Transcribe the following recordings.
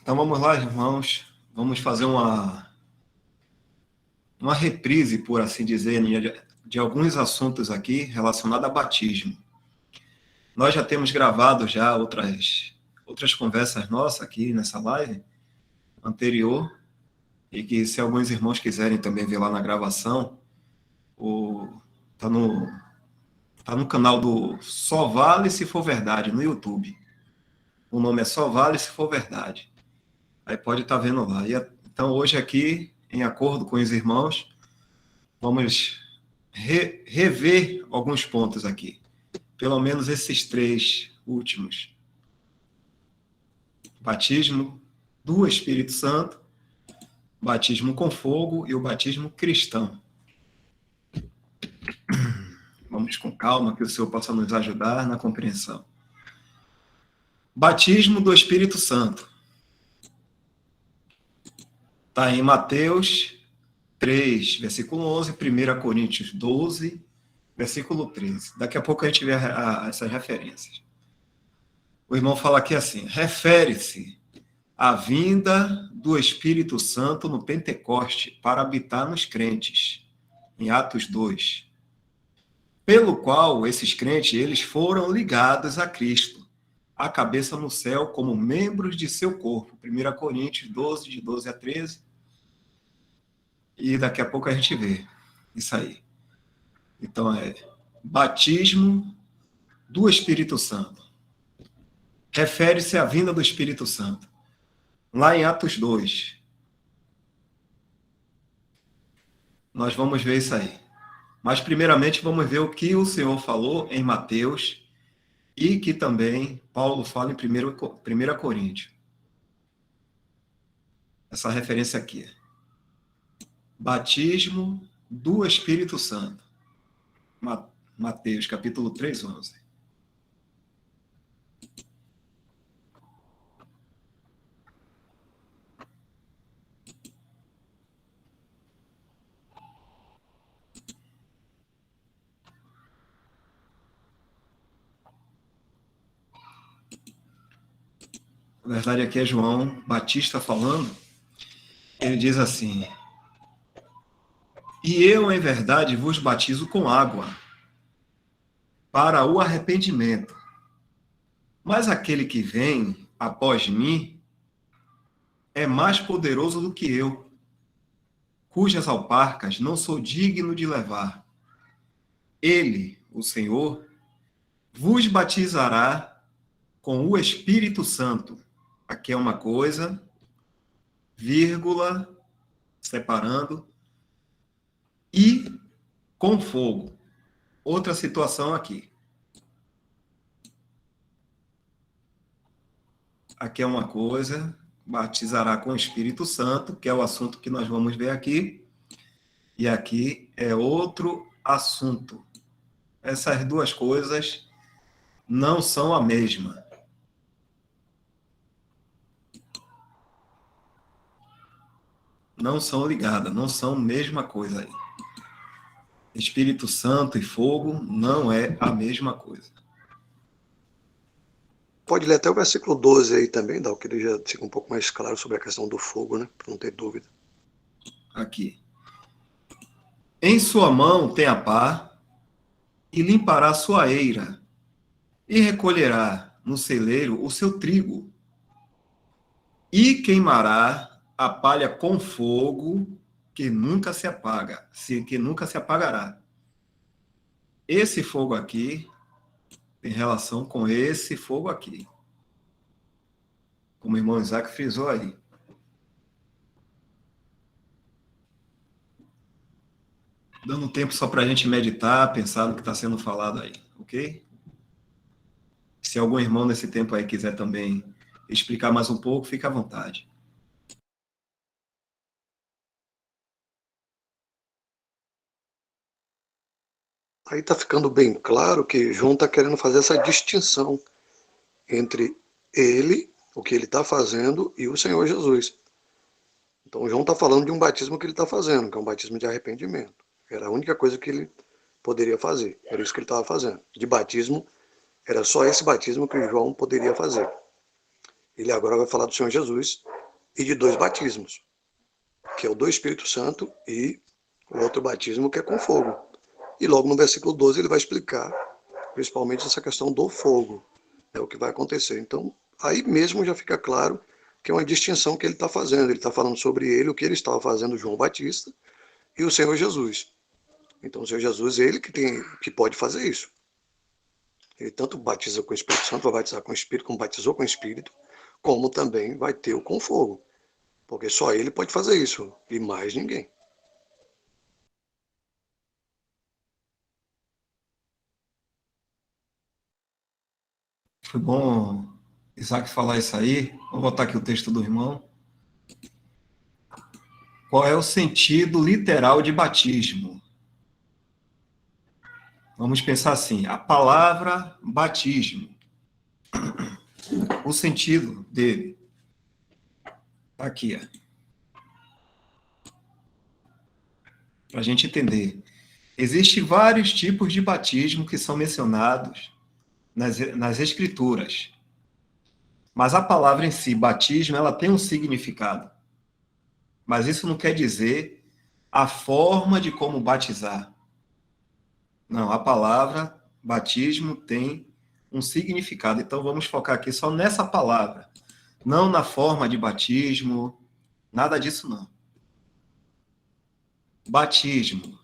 Então vamos lá, irmãos. Vamos fazer uma reprise, por assim dizer, de alguns assuntos aqui relacionados a batismo. Nós já temos gravado já outras conversas nossas aqui nessa live anterior, e que se alguns irmãos quiserem também ver lá na gravação, tá no canal do Só Vale Se For Verdade, no YouTube. O nome é Só Vale Se For Verdade. Aí pode estar vendo lá. Então hoje aqui, em acordo com os irmãos, vamos rever alguns pontos aqui. Pelo menos esses 3 últimos. Batismo do Espírito Santo, batismo com fogo e o batismo cristão. Vamos com calma, que o Senhor possa nos ajudar na compreensão. Batismo do Espírito Santo. Está em Mateus 3, versículo 11, 1 Coríntios 12, versículo 13. Daqui a pouco a gente vê essas referências. O irmão fala aqui assim, refere-se à vinda do Espírito Santo no Pentecoste para habitar nos crentes, em Atos 2. Pelo qual esses crentes eles foram ligados a Cristo, a cabeça no céu, como membros de seu corpo. 1 Coríntios 12, de 12 a 13. E daqui a pouco a gente vê isso aí. Então, batismo do Espírito Santo. Refere-se à vinda do Espírito Santo. Lá em Atos 2. Nós vamos ver isso aí. Mas, primeiramente, vamos ver o que o Senhor falou em Mateus e que também Paulo fala em 1 Coríntios. Essa referência aqui. Batismo do Espírito Santo. Mateus, capítulo 3, 11. Na verdade, aqui é João Batista falando. Ele diz assim: E eu, em verdade, vos batizo com água, para o arrependimento. Mas aquele que vem após mim é mais poderoso do que eu, cujas alparcas não sou digno de levar. Ele, o Senhor, vos batizará com o Espírito Santo. Aqui é uma coisa, vírgula, separando, e com fogo. Outra situação aqui. Aqui é uma coisa, batizará com o Espírito Santo, que é o assunto que nós vamos ver aqui. E aqui é outro assunto. Essas duas coisas não são a mesma. Não são ligadas, não são a mesma coisa aí. Espírito Santo e fogo não é a mesma coisa. Pode ler até o versículo 12 aí também, Dal, que ele já fica um pouco mais claro sobre a questão do fogo, né? Para não ter dúvida. Aqui. Em sua mão tem a pá, e limpará sua eira, e recolherá no celeiro o seu trigo, e queimará a palha com fogo, que nunca se apaga, que nunca se apagará. Esse fogo aqui tem relação com esse fogo aqui. Como o irmão Isaac frisou aí. Dando tempo só para a gente meditar, pensar no que está sendo falado aí, ok? Se algum irmão nesse tempo aí quiser também explicar mais um pouco, fique à vontade. Aí está ficando bem claro que João está querendo fazer essa distinção entre ele, o que ele está fazendo, e o Senhor Jesus. Então João está falando de um batismo que ele está fazendo, que é um batismo de arrependimento. Era a única coisa que ele poderia fazer. Era isso que ele estava fazendo. De batismo, era só esse batismo que João poderia fazer. Ele agora vai falar do Senhor Jesus e de 2 batismos, que é o do Espírito Santo e o outro batismo que é com fogo. E logo no versículo 12 ele vai explicar principalmente essa questão do fogo, é o que vai acontecer. Então, aí mesmo já fica claro que é uma distinção que ele está fazendo. Ele está falando sobre ele, o que ele estava fazendo, João Batista, e o Senhor Jesus. Então, o Senhor Jesus, ele que pode fazer isso. Ele tanto batiza com o Espírito Santo, vai batizar com o Espírito, como batizou com o Espírito, como também vai ter o com fogo. Porque só ele pode fazer isso, e mais ninguém. Foi bom Isaac falar isso aí. Vou botar aqui o texto do irmão. Qual é o sentido literal de batismo? Vamos pensar assim, a palavra batismo, o sentido dele, tá aqui, para a gente entender. Existem vários tipos de batismo que são mencionados nas escrituras, mas a palavra em si, batismo, ela tem um significado, mas isso não quer dizer a forma de como batizar. Não, a palavra batismo tem um significado. Então vamos focar aqui só nessa palavra, não na forma de batismo, nada disso não. Batismo.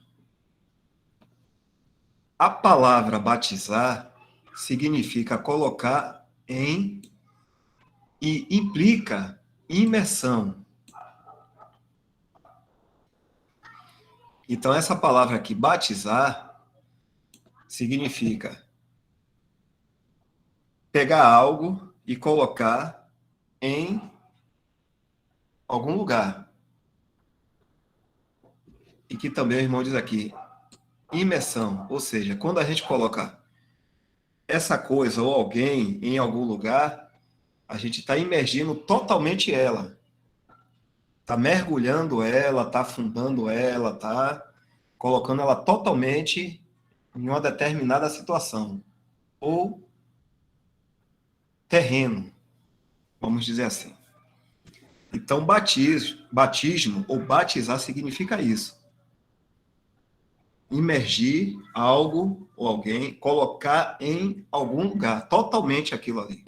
A palavra batizar significa colocar em e implica imersão. Então essa palavra aqui, batizar, significa pegar algo e colocar em algum lugar. E que também o irmão diz aqui, imersão, ou seja, quando a gente coloca essa coisa ou alguém em algum lugar, a gente está imergindo totalmente ela. Está mergulhando ela, está afundando ela, está colocando ela totalmente em uma determinada situação. Ou terreno, vamos dizer assim. Então, batismo ou batizar significa isso. Imergir algo ou alguém, colocar em algum lugar, totalmente aquilo ali.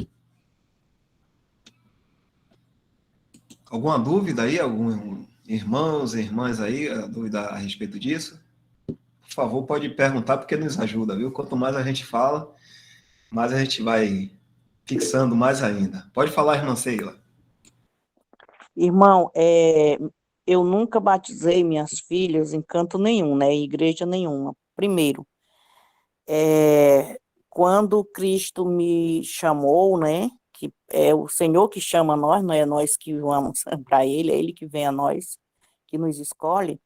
Alguma dúvida aí? Algum irmãos, irmãs aí, dúvida a respeito disso? Por favor, pode perguntar, porque nos ajuda, viu? Quanto mais a gente fala, mais a gente vai fixando mais ainda. Pode falar, irmã Sheila. Irmão, eu nunca batizei minhas filhas em canto nenhum, né? Em igreja nenhuma. Primeiro, quando Cristo me chamou, né? Que é o Senhor que chama nós, não é nós que vamos para Ele, é Ele que vem a nós, que nos escolhe.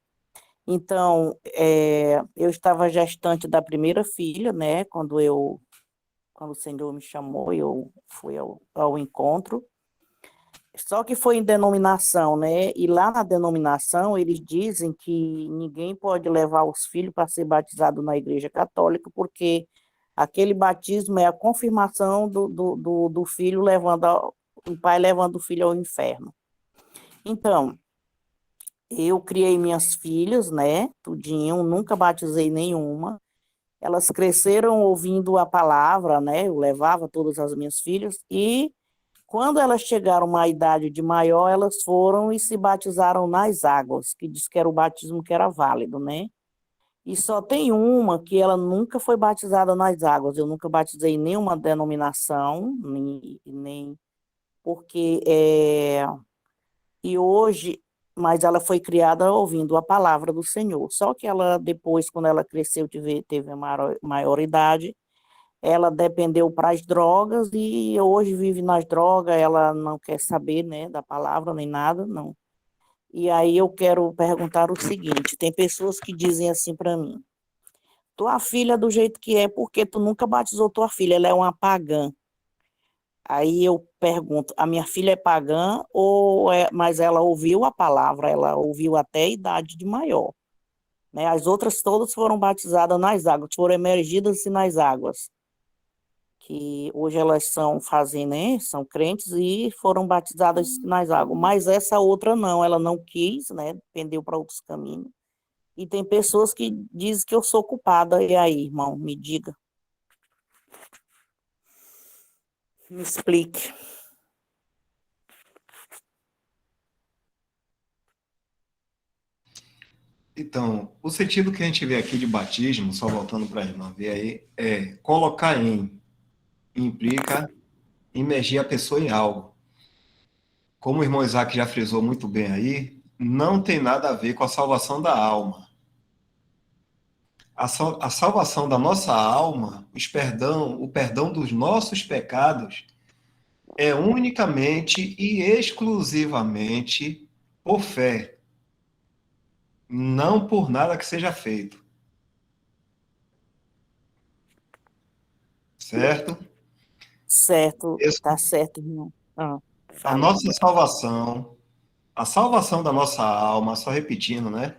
Então, eu estava gestante da primeira filha, né? Quando o Senhor me chamou, eu fui ao encontro. Só que foi em denominação, né? E lá na denominação eles dizem que ninguém pode levar os filhos para ser batizado na Igreja Católica, porque aquele batismo é a confirmação do filho o pai levando o filho ao inferno. Então, eu criei minhas filhas, né? Tudinho, nunca batizei nenhuma. Elas cresceram ouvindo a palavra, né? Eu levava todas as minhas filhas e quando elas chegaram a uma idade de maior, elas foram e se batizaram nas águas, que diz que era o batismo que era válido, né? E só tem uma que ela nunca foi batizada nas águas. Eu nunca batizei nenhuma denominação, nem porque e hoje, mas ela foi criada ouvindo a palavra do Senhor. Só que ela depois, quando ela cresceu, teve a maioridade, ela dependeu para as drogas e hoje vive nas drogas, ela não quer saber, né, da palavra nem nada, não. E aí eu quero perguntar o seguinte, tem pessoas que dizem assim para mim, tua filha do jeito que é, porque tu nunca batizou tua filha, ela é uma pagã. Aí eu pergunto, a minha filha é pagã, mas ela ouviu a palavra, ela ouviu até a idade de maior, né? As outras todas foram batizadas nas águas, foram emergidas nas águas. que hoje elas fazem, né, são crentes e foram batizadas nas águas, mas essa outra não, ela não quis, né, pendeu para outros caminhos. E tem pessoas que dizem que eu sou culpada. E aí, irmão, me diga, me explique. Então, o sentido que a gente vê aqui de batismo, só voltando para a irmã ver aí, é colocar em, implica imergir a pessoa em algo. Como o irmão Isaac já frisou muito bem aí, não tem nada a ver com a salvação da alma. A salvação da nossa alma, o perdão dos nossos pecados, é unicamente e exclusivamente por fé, não por nada que seja feito. Certo? Certo, tá certo, irmão. A Fale. nossa salvação, a salvação da nossa alma, só repetindo, né?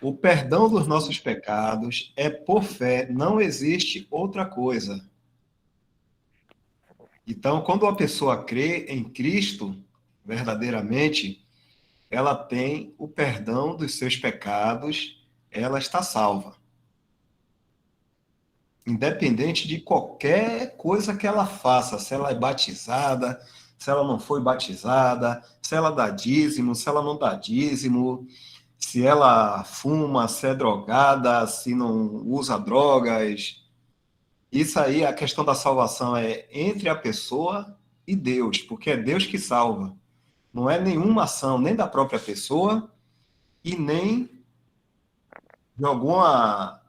O perdão dos nossos pecados é por fé, não existe outra coisa. Então, quando uma pessoa crê em Cristo, verdadeiramente, ela tem o perdão dos seus pecados, ela está salva. Independente de qualquer coisa que ela faça, se ela é batizada, se ela não foi batizada, se ela dá dízimo, se ela não dá dízimo, se ela fuma, se é drogada, se não usa drogas. Isso aí, a questão da salvação é entre a pessoa e Deus, porque é Deus que salva. Não é nenhuma ação, nem da própria pessoa e nem de alguma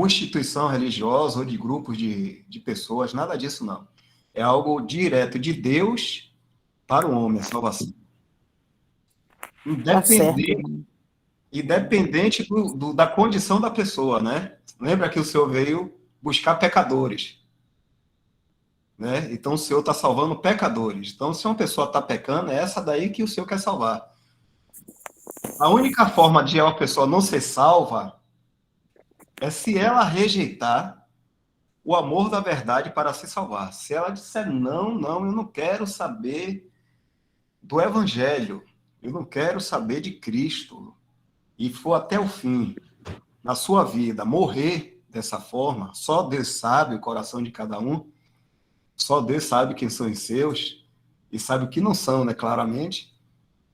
instituição religiosa ou de grupos de pessoas, nada disso não. É algo direto de Deus para o homem, a salvação. Tá certo, Independente, irmão. independente da condição da pessoa, né? Lembra que o Senhor veio buscar pecadores, né? Então o Senhor está salvando pecadores. Então, se uma pessoa está pecando, é essa daí que o Senhor quer salvar. A única forma de uma pessoa não ser salva é se ela rejeitar o amor da verdade para se salvar. Se ela disser não, não, eu não quero saber do Evangelho, eu não quero saber de Cristo, e for até o fim na sua vida morrer dessa forma, só Deus sabe o coração de cada um, só Deus sabe quem são os seus, e sabe o que não são, né, claramente.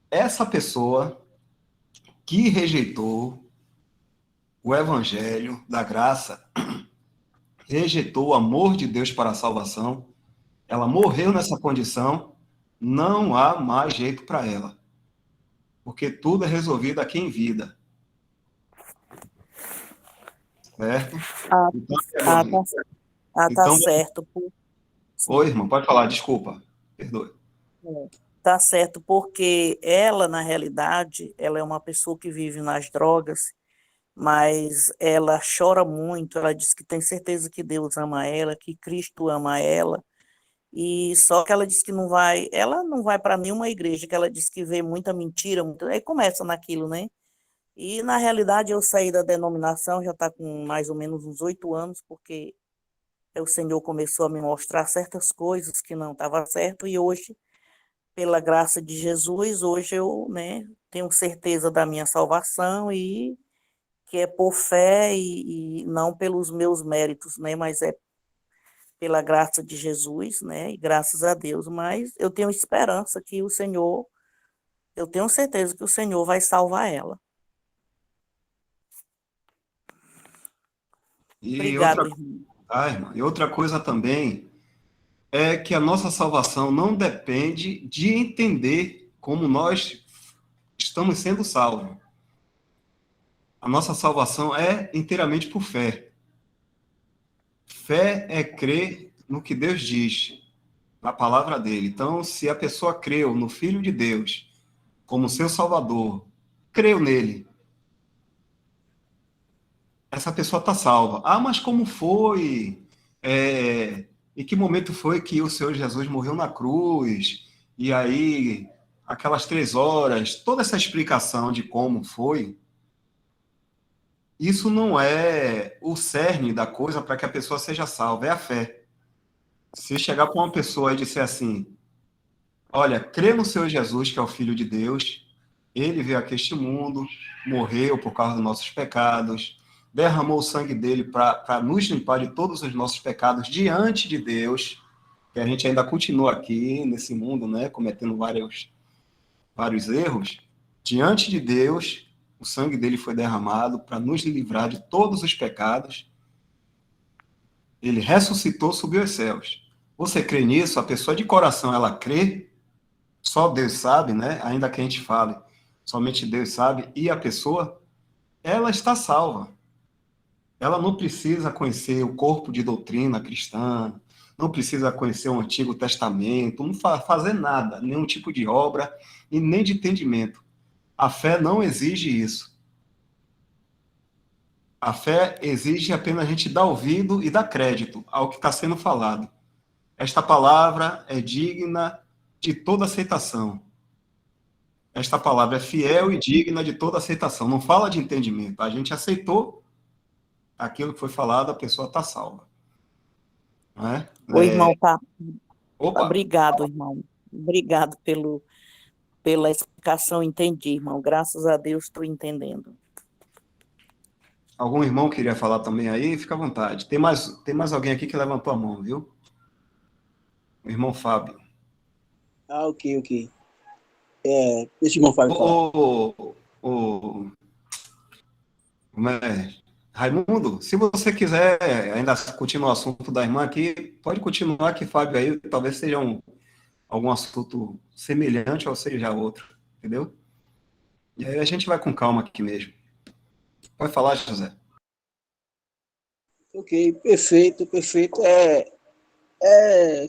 Essa pessoa que rejeitou o Evangelho da graça, rejeitou o amor de Deus para a salvação, ela morreu nessa condição, não há mais jeito para ela. Porque tudo é resolvido aqui em vida. Certo? Ah, Então, ah, tá, tá então, certo. oi, Sim, irmão, pode falar, desculpa, perdoe. tá certo, porque ela, na realidade, ela é uma pessoa que vive nas drogas, mas ela chora muito, ela diz que tem certeza que Deus ama ela, que Cristo ama ela, e só que ela diz que ela não vai para nenhuma igreja, que ela diz que vê muita mentira, aí começa naquilo, né? E na realidade eu saí da denominação, já está com mais ou menos uns 8 anos, porque o Senhor começou a me mostrar certas coisas que não estavam certo, e hoje, pela graça de Jesus, hoje eu, né, tenho certeza da minha salvação e que é por fé e não pelos meus méritos, né, mas é pela graça de Jesus, né, e graças a Deus, mas eu tenho esperança que o Senhor, eu tenho certeza que o Senhor vai salvar ela. E Obrigado, irmão. irmã, e outra coisa também é que a nossa salvação não depende de entender como nós estamos sendo salvos. A nossa salvação é inteiramente por fé. Fé é crer no que Deus diz, na palavra dele. Então, se a pessoa creu no Filho de Deus como seu Salvador, creu nele, essa pessoa está salva. Ah, mas como foi? Em que momento foi que o Senhor Jesus morreu na cruz? E aí, aquelas 3 horas, toda essa explicação de como foi, isso não é o cerne da coisa para que a pessoa seja salva, é a fé. Se chegar para uma pessoa e disser assim, olha, crê no Senhor Jesus, que é o Filho de Deus, ele veio aqui a este mundo, morreu por causa dos nossos pecados, derramou o sangue dele para nos limpar de todos os nossos pecados diante de Deus, que a gente ainda continua aqui nesse mundo, né, cometendo vários erros. Diante de Deus, o sangue dele foi derramado para nos livrar de todos os pecados. Ele ressuscitou, subiu aos céus. Você crê nisso? A pessoa de coração, ela crê? Só Deus sabe, né? Ainda que a gente fale, somente Deus sabe. E a pessoa, ela está salva. Ela não precisa conhecer o corpo de doutrina cristã, não precisa conhecer o Antigo Testamento, não fazer nada, nenhum tipo de obra e nem de entendimento. A fé não exige isso. A fé exige apenas a gente dar ouvido e dar crédito ao que está sendo falado. Esta palavra é digna de toda aceitação. Esta palavra é fiel e digna de toda aceitação. Não fala de entendimento. A gente aceitou aquilo que foi falado, a pessoa está salva. Não é? O irmão tá. Opa, Obrigado, irmão. Obrigado pela explicação, entendi, irmão. Graças a Deus estou entendendo. algum irmão queria falar também aí? Fica à vontade. Tem mais alguém aqui que levantou a mão, viu? O irmão Fábio. Ah, ok. Deixa o irmão Fábio falar. Como é? Raimundo, se você quiser ainda continuar o assunto da irmã aqui, pode continuar que Fábio aí talvez seja algum assunto semelhante ou seja outro, entendeu? E aí a gente vai com calma aqui mesmo. Pode falar, José. Ok, perfeito.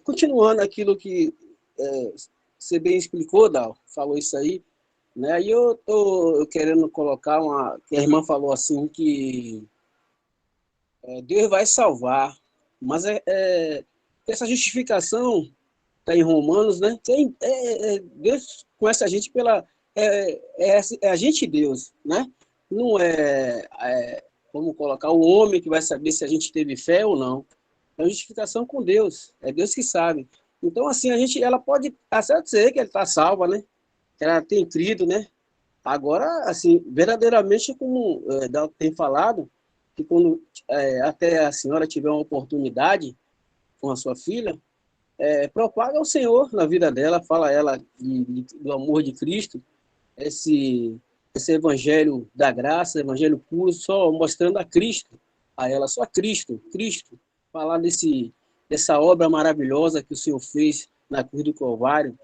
Continuando aquilo que você bem explicou, Dal, falou isso aí, né? Aí eu tô querendo colocar que a irmã falou assim que Deus vai salvar, mas essa justificação está em Romanos, né? Deus conhece a gente é a gente e Deus, né? Não vamos colocar o homem que vai saber se a gente teve fé ou não. É a justificação com Deus, é Deus que sabe. Então, assim, ela pode até dizer que ela está salva, né? Que ela tem crido, né? Agora, assim, verdadeiramente, como Dal tem falado, que quando até a senhora tiver uma oportunidade com a sua filha, propaga o Senhor na vida dela, fala a ela do amor de Cristo, esse evangelho da graça, evangelho puro, só mostrando a Cristo, a ela, só Cristo, falar dessa obra maravilhosa que o Senhor fez na cruz do Calvário,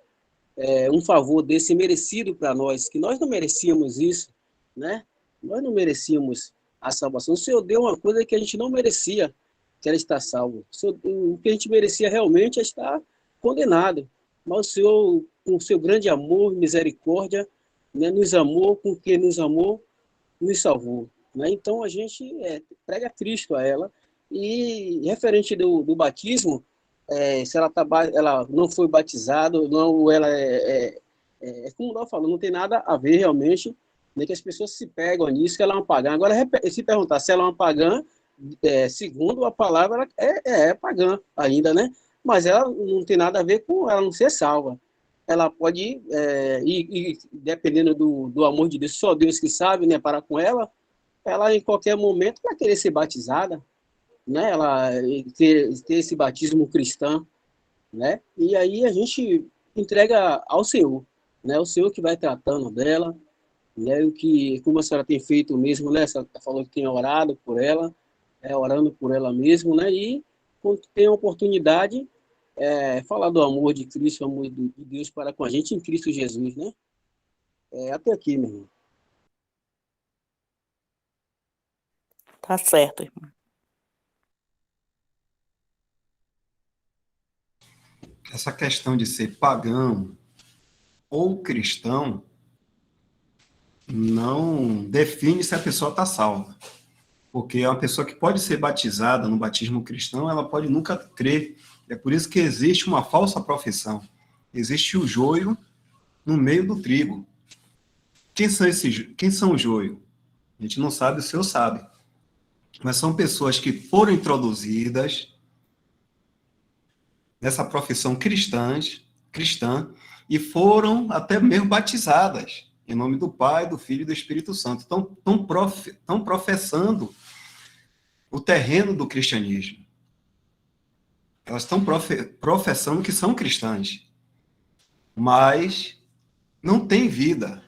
um favor desse merecido para nós, que nós não merecíamos isso, né? Nós não merecíamos a salvação. O Senhor deu uma coisa que a gente não merecia, que era estar salvo. O que a gente merecia realmente é estar condenado. Mas o Senhor, com o seu grande amor, misericórdia, né, nos amou, com que nos amou, nos salvou. Né? Então, a gente prega Cristo a ela. E referente do batismo, se ela não foi batizada, não, ela como nós falamos, não tem nada a ver realmente, né, que as pessoas se pegam nisso, que ela é uma pagã. Agora, se perguntar se ela é uma pagã, segundo a palavra, ela é pagã ainda, né? Mas ela não tem nada a ver com ela não ser salva. Ela pode, dependendo do amor de Deus, só Deus que sabe, né, para com ela em qualquer momento vai querer ser batizada, né? Ela ter esse batismo cristão, né? E aí a gente entrega ao Senhor, né? O Senhor que vai tratando dela, né? Como a senhora tem feito mesmo, né? Você falou que tem orado por ela, orando por ela mesmo, né? E quando tem a oportunidade, falar do amor de Cristo, o amor de Deus para com a gente em Cristo Jesus, né? Até aqui, meu irmão. Tá certo, irmão. Essa questão de ser pagão ou cristão não define se a pessoa está salva. Porque é uma pessoa que pode ser batizada no batismo cristão, ela pode nunca crer. É por isso que existe uma falsa profissão. Existe o joio no meio do trigo. Quem são o joio? A gente não sabe, o Senhor sabe. Mas são pessoas que foram introduzidas nessa profissão cristã e foram até mesmo batizadas em nome do Pai, do Filho e do Espírito Santo. Então, estão professando o terreno do cristianismo. Elas estão professando que são cristãs, mas não têm vida.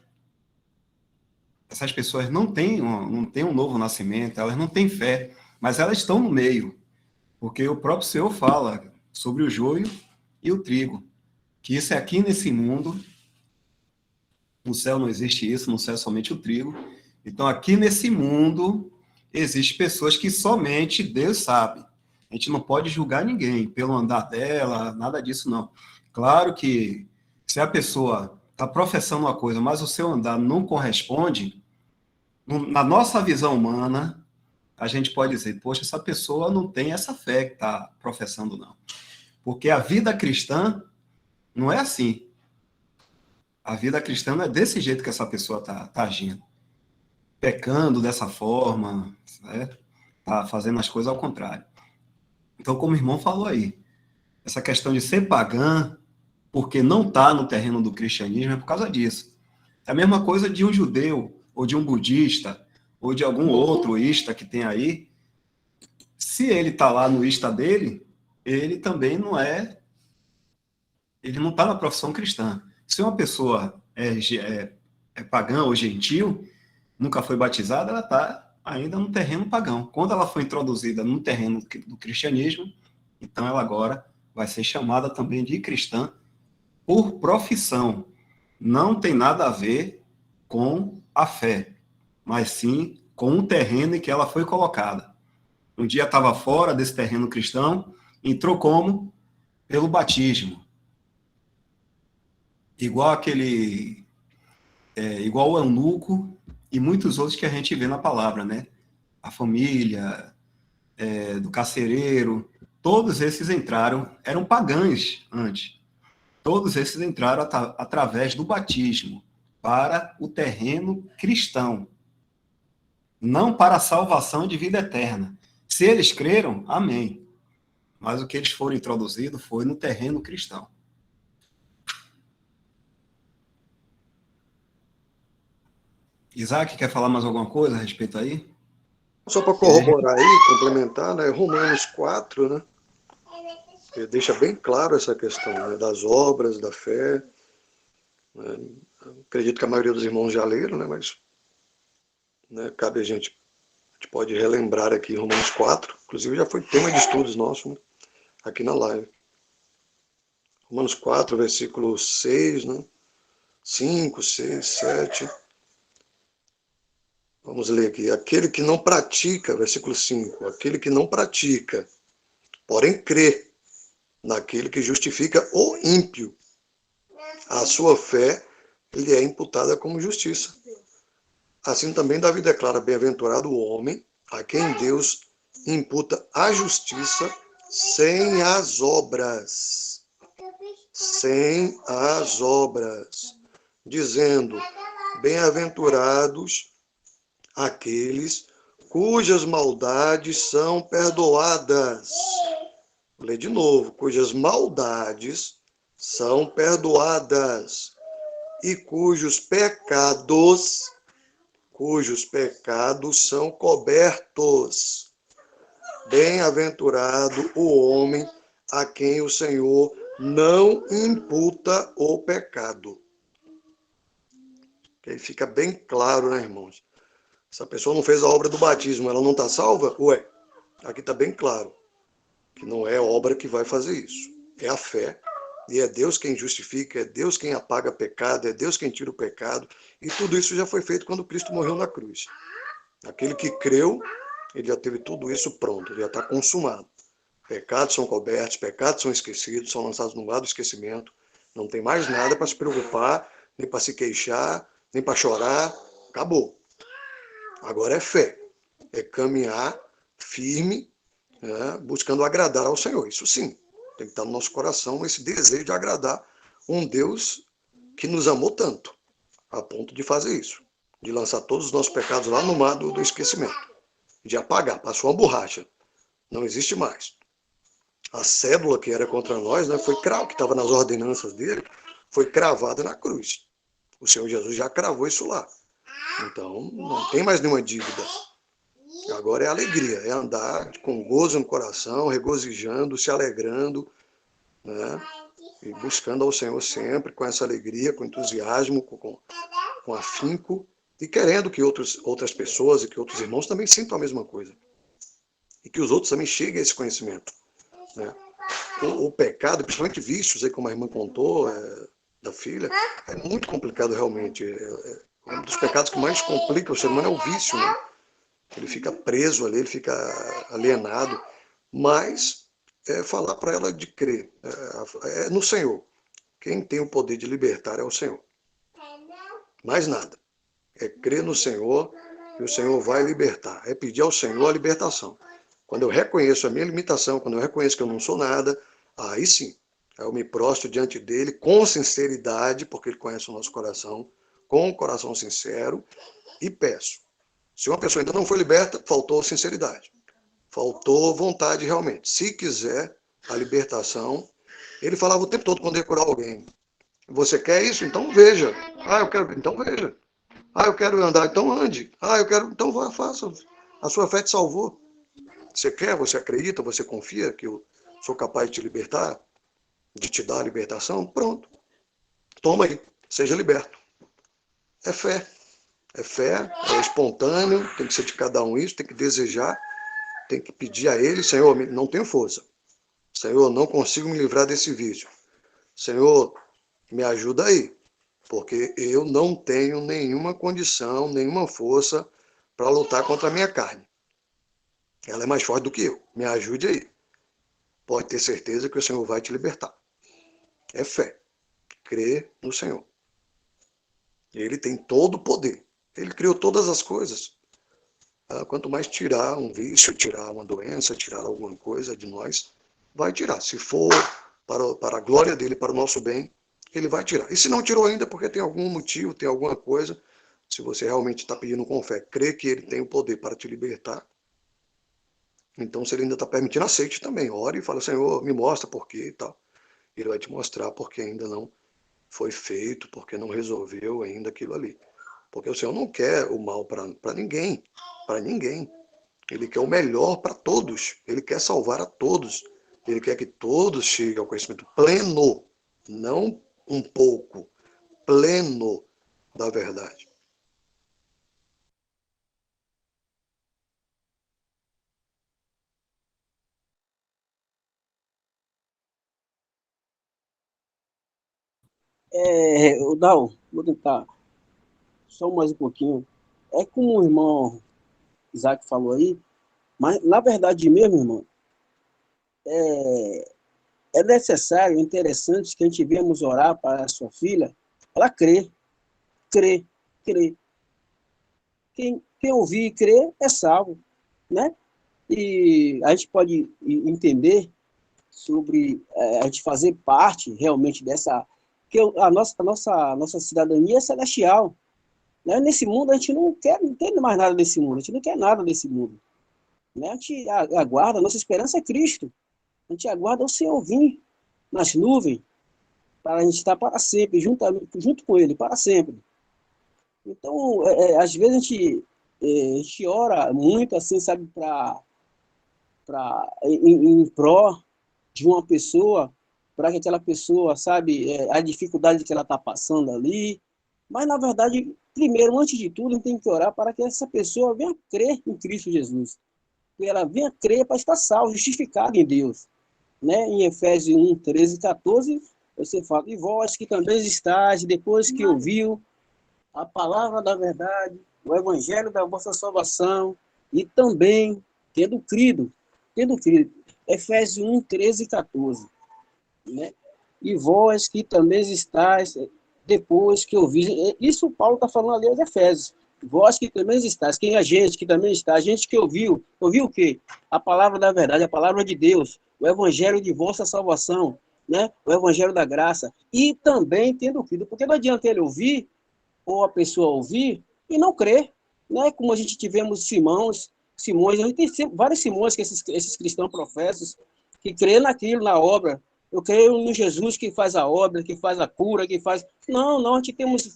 Essas pessoas não têm um novo nascimento, elas não têm fé, mas elas estão no meio, porque o próprio Senhor fala sobre o joio e o trigo, que isso é aqui nesse mundo. No céu não existe isso, no céu é somente o trigo. Então, aqui nesse mundo, existem pessoas que somente Deus sabe. A gente não pode julgar ninguém pelo andar dela, nada disso, não. Claro que se a pessoa está professando uma coisa, mas o seu andar não corresponde, na nossa visão humana, a gente pode dizer, poxa, essa pessoa não tem essa fé que está professando, não. Porque a vida cristã não é assim. A vida cristã não é desse jeito que essa pessoa está agindo. Pecando dessa forma, está fazendo as coisas ao contrário. Então, como o irmão falou aí, essa questão de ser pagã, porque não está no terreno do cristianismo, é por causa disso. É a mesma coisa de um judeu, ou de um budista, ou de algum outro ista que tem aí. Se ele está lá no ista dele, ele também não é, ele não está na profissão cristã. Se uma pessoa é pagã ou gentil, nunca foi batizada, ela está ainda no terreno pagão. Quando ela foi introduzida no terreno do cristianismo, então ela agora vai ser chamada também de cristã por profissão. Não tem nada a ver com a fé, mas sim com o terreno em que ela foi colocada. Um dia estava fora desse terreno cristão, entrou como? Pelo batismo. Igual igual o eunuco e muitos outros que a gente vê na palavra, né? A família, do carcereiro, todos esses entraram, eram pagãos antes. Todos esses entraram através do batismo para o terreno cristão, não para a salvação de vida eterna. Se eles creram, amém. Mas o que eles foram introduzidos foi no terreno cristão. Isaac, quer falar mais alguma coisa a respeito aí? Só para corroborar aí, complementar, né? Romanos 4, né? Que deixa bem claro essa questão, né, das obras, da fé. Né? Acredito que a maioria dos irmãos já leram, né? Mas, né, cabe a gente pode relembrar aqui Romanos 4, inclusive já foi tema de estudos nosso, né, aqui na live. Romanos 4, versículo 6, né? 5, 6, 7. Vamos ler aqui. Aquele que não pratica, versículo 5, aquele que não pratica, porém crê naquele que justifica o ímpio, a sua fé lhe é imputada como justiça. Assim também Davi declara, bem-aventurado o homem a quem Deus imputa a justiça sem as obras. Sem as obras. Dizendo, bem-aventurados aqueles cujas maldades são perdoadas. Vou ler de novo. Cujas maldades são perdoadas e cujos pecados são cobertos. Bem-aventurado o homem a quem o Senhor não imputa o pecado. Que aí fica bem claro, né, irmãos? Se a pessoa não fez a obra do batismo, ela não está salva? Ué, aqui está bem claro que não é obra que vai fazer isso. É a fé. E é Deus quem justifica, é Deus quem apaga pecado, é Deus quem tira o pecado. E tudo isso já foi feito quando Cristo morreu na cruz. Aquele que creu, ele já teve tudo isso pronto, ele já está consumado. Pecados são cobertos, pecados são esquecidos, são lançados no mar do esquecimento. Não tem mais nada para se preocupar, nem para se queixar, nem para chorar. Acabou. Agora é fé. É caminhar firme, né, buscando agradar ao Senhor. Isso sim. Tem que estar no nosso coração esse desejo de agradar um Deus que nos amou tanto, a ponto de fazer isso. De lançar todos os nossos pecados lá no mar do esquecimento. De apagar. Passou uma borracha. Não existe mais. A cédula que era contra nós, né, que estava nas ordenanças dele, foi cravada na cruz. O Senhor Jesus já cravou isso lá. Então, não tem mais nenhuma dívida. Agora é alegria, é andar com gozo no coração, regozijando, se alegrando, né? E buscando ao Senhor sempre com essa alegria, com entusiasmo, com afinco, e querendo que outras pessoas e que outros irmãos também sintam a mesma coisa. E que os outros também cheguem a esse conhecimento, né? O pecado, principalmente vícios, aí como a irmã contou, da filha, é muito complicado realmente. Um dos pecados que mais complica o ser humano é o vício, né? Ele fica preso ali, ele fica alienado. Mas falar para ela de crer é no Senhor. Quem tem o poder de libertar é o Senhor. Mais nada. É crer no Senhor e o Senhor vai libertar. É pedir ao Senhor a libertação. Quando eu reconheço a minha limitação, quando eu reconheço que eu não sou nada, aí sim, eu me prostro diante dele com sinceridade, porque ele conhece o nosso coração, com o coração sincero, e peço. Se uma pessoa ainda não foi liberta, faltou sinceridade. Faltou vontade realmente. Se quiser a libertação, ele falava o tempo todo quando ia curar alguém. Você quer isso? Então veja. Ah, eu quero. Então veja. Ah, eu quero andar. Então ande. Ah, eu quero. Então vá, faça. A sua fé te salvou. Você quer, você acredita, você confia que eu sou capaz de te libertar, de te dar a libertação? Pronto. Toma aí. Seja liberto. É fé. É fé, é espontâneo, tem que ser de cada um isso, tem que desejar, tem que pedir a ele, Senhor, não tenho força. Senhor, não consigo me livrar desse vício. Senhor, me ajuda aí, porque eu não tenho nenhuma condição, nenhuma força para lutar contra a minha carne. Ela é mais forte do que eu. Me ajude aí. Pode ter certeza que o Senhor vai te libertar. É fé. Crer no Senhor. Ele tem todo o poder. Ele criou todas as coisas. Quanto mais tirar um vício, tirar uma doença, tirar alguma coisa de nós, vai tirar. Se for para a glória dele, para o nosso bem, ele vai tirar. E se não tirou ainda, porque tem algum motivo, tem alguma coisa, se você realmente está pedindo com fé, crê que ele tem o poder para te libertar, então se ele ainda está permitindo, aceite também. Ore e fala, Senhor, me mostra por quê e tal. Ele vai te mostrar porque ainda não foi feito, porque não resolveu ainda aquilo ali. Porque o Senhor não quer o mal para ninguém, para ninguém. Ele quer o melhor para todos. Ele quer salvar a todos. Ele quer que todos cheguem ao conhecimento pleno, não um pouco, pleno da verdade. Dal, vou tentar só mais um pouquinho. É como o irmão Isaac falou aí, mas na verdade mesmo, irmão, é necessário, interessante que a gente venhamos orar para a sua filha, ela crer, crer, crer. Quem ouvir e crer é salvo, né? E a gente pode entender sobre a gente fazer parte realmente dessa, que a nossa cidadania é celestial, né? Nesse mundo a gente não quer mais nada desse mundo, a gente não quer nada desse mundo, né? A gente aguarda, a nossa esperança é Cristo, a gente aguarda o Senhor vir nas nuvens para a gente estar para sempre, junto com Ele, para sempre. Então, às vezes a gente ora muito, assim, sabe, em pró de uma pessoa, para que aquela pessoa, sabe, a dificuldade que ela está passando ali. Mas, na verdade, primeiro, antes de tudo, a gente tem que orar para que essa pessoa venha crer em Cristo Jesus. Que ela venha crer para estar salva, justificada em Deus. Né? Em Efésios 1, 13 e 14, você fala, e vós que também estáis, depois que ouviu a palavra da verdade, o evangelho da vossa salvação, e também tendo crido, Efésios 1, 13 e 14, né? E vós que também estáis, depois que ouvi, isso Paulo está falando ali aos Efésios, vós que também estáis, quem é a gente que também está, a gente que ouviu o quê? A palavra da verdade, a palavra de Deus, o evangelho de vossa salvação, né? O evangelho da graça, e também tendo crido, porque não adianta ele ouvir, ou a pessoa ouvir e não crer, né? Como a gente tivemos Simões, a gente tem vários Simões que esses cristãos professos que crê naquilo, na obra. Eu creio no Jesus que faz a obra, que faz a cura, que faz... Não, nós temos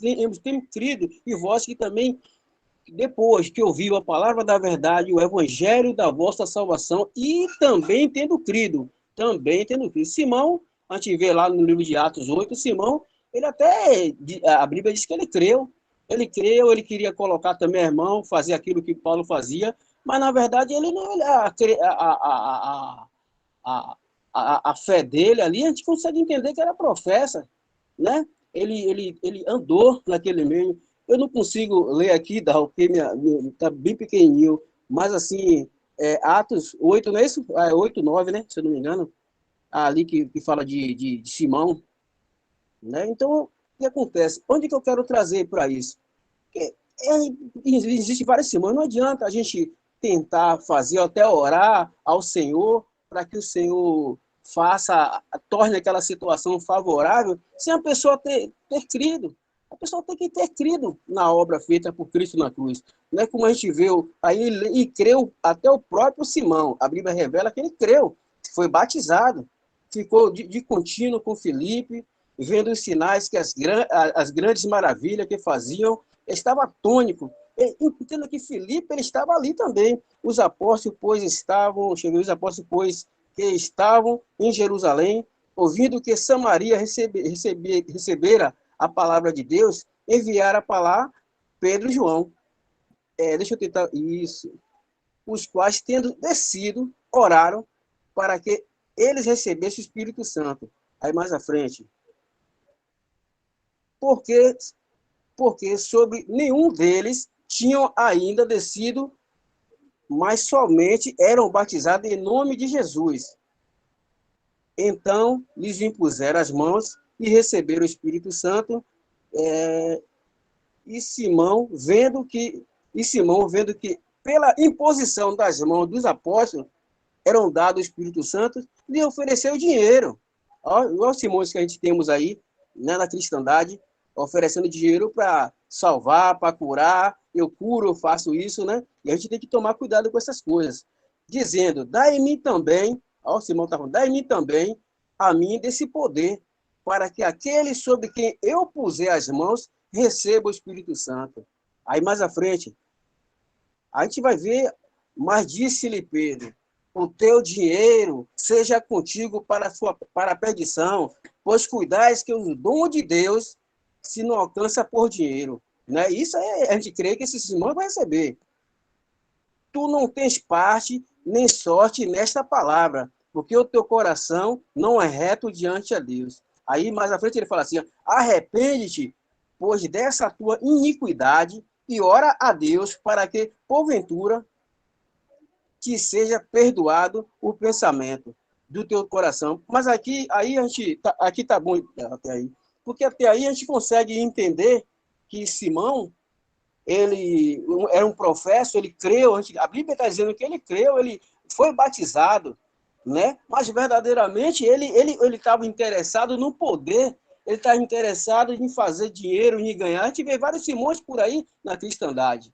crido, e vós que também, depois que ouviu a palavra da verdade, o evangelho da vossa salvação, e também tendo crido. Simão, a gente vê lá no livro de Atos 8, Simão, ele até, a Bíblia diz que ele creu, ele queria colocar também a irmão, fazer aquilo que Paulo fazia, mas na verdade ele não, a fé dele ali, a gente consegue entender que era professa, né? Ele andou naquele meio. Eu não consigo ler aqui, porque está bem pequenininho, mas assim, Atos 8, não é isso? 8, 9, né? Se eu não me engano, ali que fala de Simão, né? Então, o que acontece? Onde que eu quero trazer para isso? Porque existe várias semanas, não adianta a gente tentar fazer, até orar ao Senhor, para que o Senhor torne aquela situação favorável, sem a pessoa ter crido. A pessoa tem que ter crido na obra feita por Cristo na cruz. Não é como a gente vê, aí e creu até o próprio Simão. A Bíblia revela que ele creu, foi batizado, ficou de contínuo com Filipe, vendo os sinais que as grandes maravilhas que faziam, estava atônico. Entendo que Filipe ele estava ali também. Os apóstolos, pois, que estavam em Jerusalém, ouvindo que Samaria recebera a palavra de Deus, enviaram para lá Pedro e João. Deixa eu tentar isso. Os quais, tendo descido, oraram para que eles recebessem o Espírito Santo. Aí mais à frente. Porque sobre nenhum deles tinham ainda descido, mas somente eram batizados em nome de Jesus. Então, lhes impuseram as mãos e receberam o Espírito Santo. E Simão, vendo que pela imposição das mãos dos apóstolos eram dados o Espírito Santo, lhe ofereceu dinheiro. Olha os Simões que a gente temos aí, né, na cristandade, oferecendo dinheiro para salvar, para curar. Eu curo, eu faço isso, né? E a gente tem que tomar cuidado com essas coisas. Dizendo, dai-me também, o Simão está falando, dai-me também a mim desse poder, para que aquele sobre quem eu puser as mãos receba o Espírito Santo. Aí mais à frente, a gente vai ver, mas disse-lhe Pedro, o teu dinheiro seja contigo para a perdição, pois cuidais que o dom de Deus se não alcança por dinheiro. Né? Isso a gente crê que esse Simão vai receber. Tu não tens parte nem sorte nesta palavra, porque o teu coração não é reto diante a Deus. Aí, mais à frente, ele fala assim, arrepende-te, pois dessa tua iniquidade, e ora a Deus para que, porventura, te seja perdoado o pensamento do teu coração. Mas aqui tá bom até aí, porque até aí a gente consegue entender que Simão, ele era um professo, ele creu, a Bíblia está dizendo que ele creu, ele foi batizado, né? Mas verdadeiramente ele estava interessado no poder, ele estava interessado em fazer dinheiro, em ganhar. A gente vê vários Simões por aí na cristandade,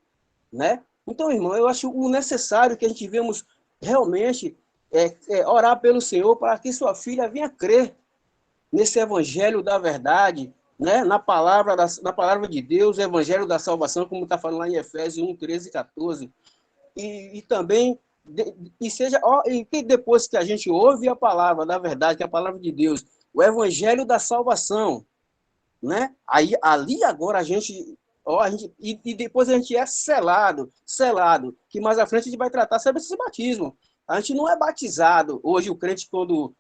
né? Então, irmão, eu acho o necessário que a gente vemos realmente orar pelo Senhor para que sua filha venha crer nesse evangelho da verdade, né? na palavra de Deus, o evangelho da salvação, como está falando lá em Efésios 1, 13 e 14. E também, e que depois que a gente ouve a palavra da verdade, que é a palavra de Deus, o evangelho da salvação, né? Aí, ali agora a gente e depois a gente é selado, que mais à frente a gente vai tratar sobre esse batismo. A gente não é batizado. Hoje o crente quando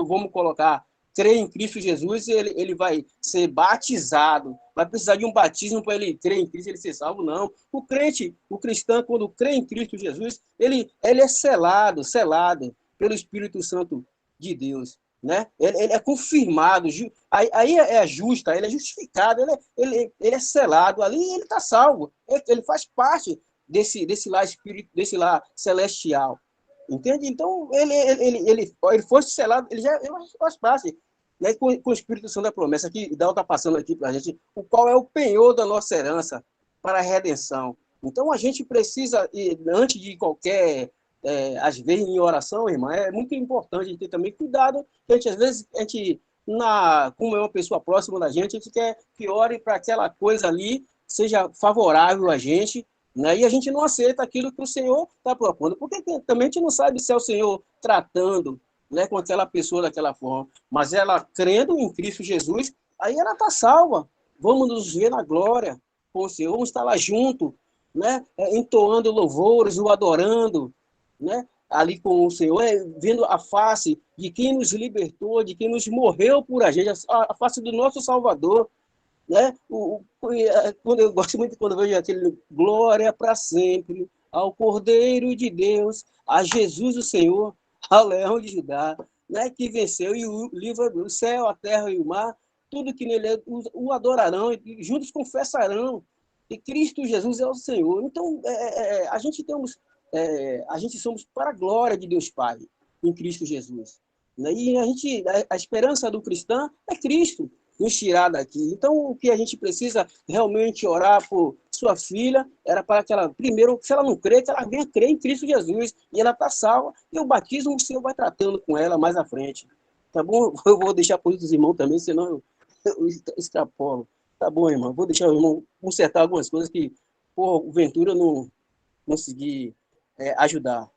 vamos colocar, crê em Cristo Jesus, ele vai ser batizado, vai precisar de um batismo para ele crer em Cristo, ele ser salvo, não. O cristão, quando crê em Cristo Jesus, ele é selado pelo Espírito Santo de Deus. Né? Ele é confirmado, aí é justa, ele é justificado, ele é selado ali e ele está salvo. Ele faz parte desse lá espírito, desse lá celestial. Entende? Então, ele foi selado, ele faz parte, né, com o Espírito Santo da promessa, que Dal está passando aqui para a gente, o qual é o penhor da nossa herança para a redenção. Então, a gente precisa, antes de qualquer às vezes, em oração, irmã, é muito importante a gente ter também cuidado, porque às vezes, como é uma pessoa próxima da gente, a gente quer que ore para aquela coisa ali seja favorável a gente, né? E a gente não aceita aquilo que o Senhor está propondo, porque também a gente não sabe se é o Senhor tratando, né, com aquela pessoa daquela forma, mas ela crendo em Cristo Jesus, aí ela está salva. Vamos nos ver na glória com o Senhor, vamos estar lá junto, né, entoando louvores, o adorando, né, ali com o Senhor, vendo a face de quem nos libertou, de quem nos morreu por a gente, a face do nosso Salvador, né? Quando eu gosto muito quando eu vejo aquele glória para sempre ao Cordeiro de Deus, a Jesus o Senhor, ao Leão de Judá, né? Que venceu e o livra do céu, a terra e o mar, tudo que nele o adorarão e juntos confessarão que Cristo Jesus é o Senhor. Então a gente somos para a glória de Deus Pai em Cristo Jesus, né? E a esperança do cristão é Cristo nos tirar daqui. Então, o que a gente precisa realmente orar por sua filha era para que ela, primeiro, se ela não crê, que ela venha crer em Cristo Jesus, e ela está salva, e o batismo o Senhor vai tratando com ela mais à frente. Tá bom? Eu vou deixar para os irmãos também, senão eu extrapolo. Tá bom, irmão? Vou deixar o irmão consertar algumas coisas que, por ventura, eu não consegui ajudar.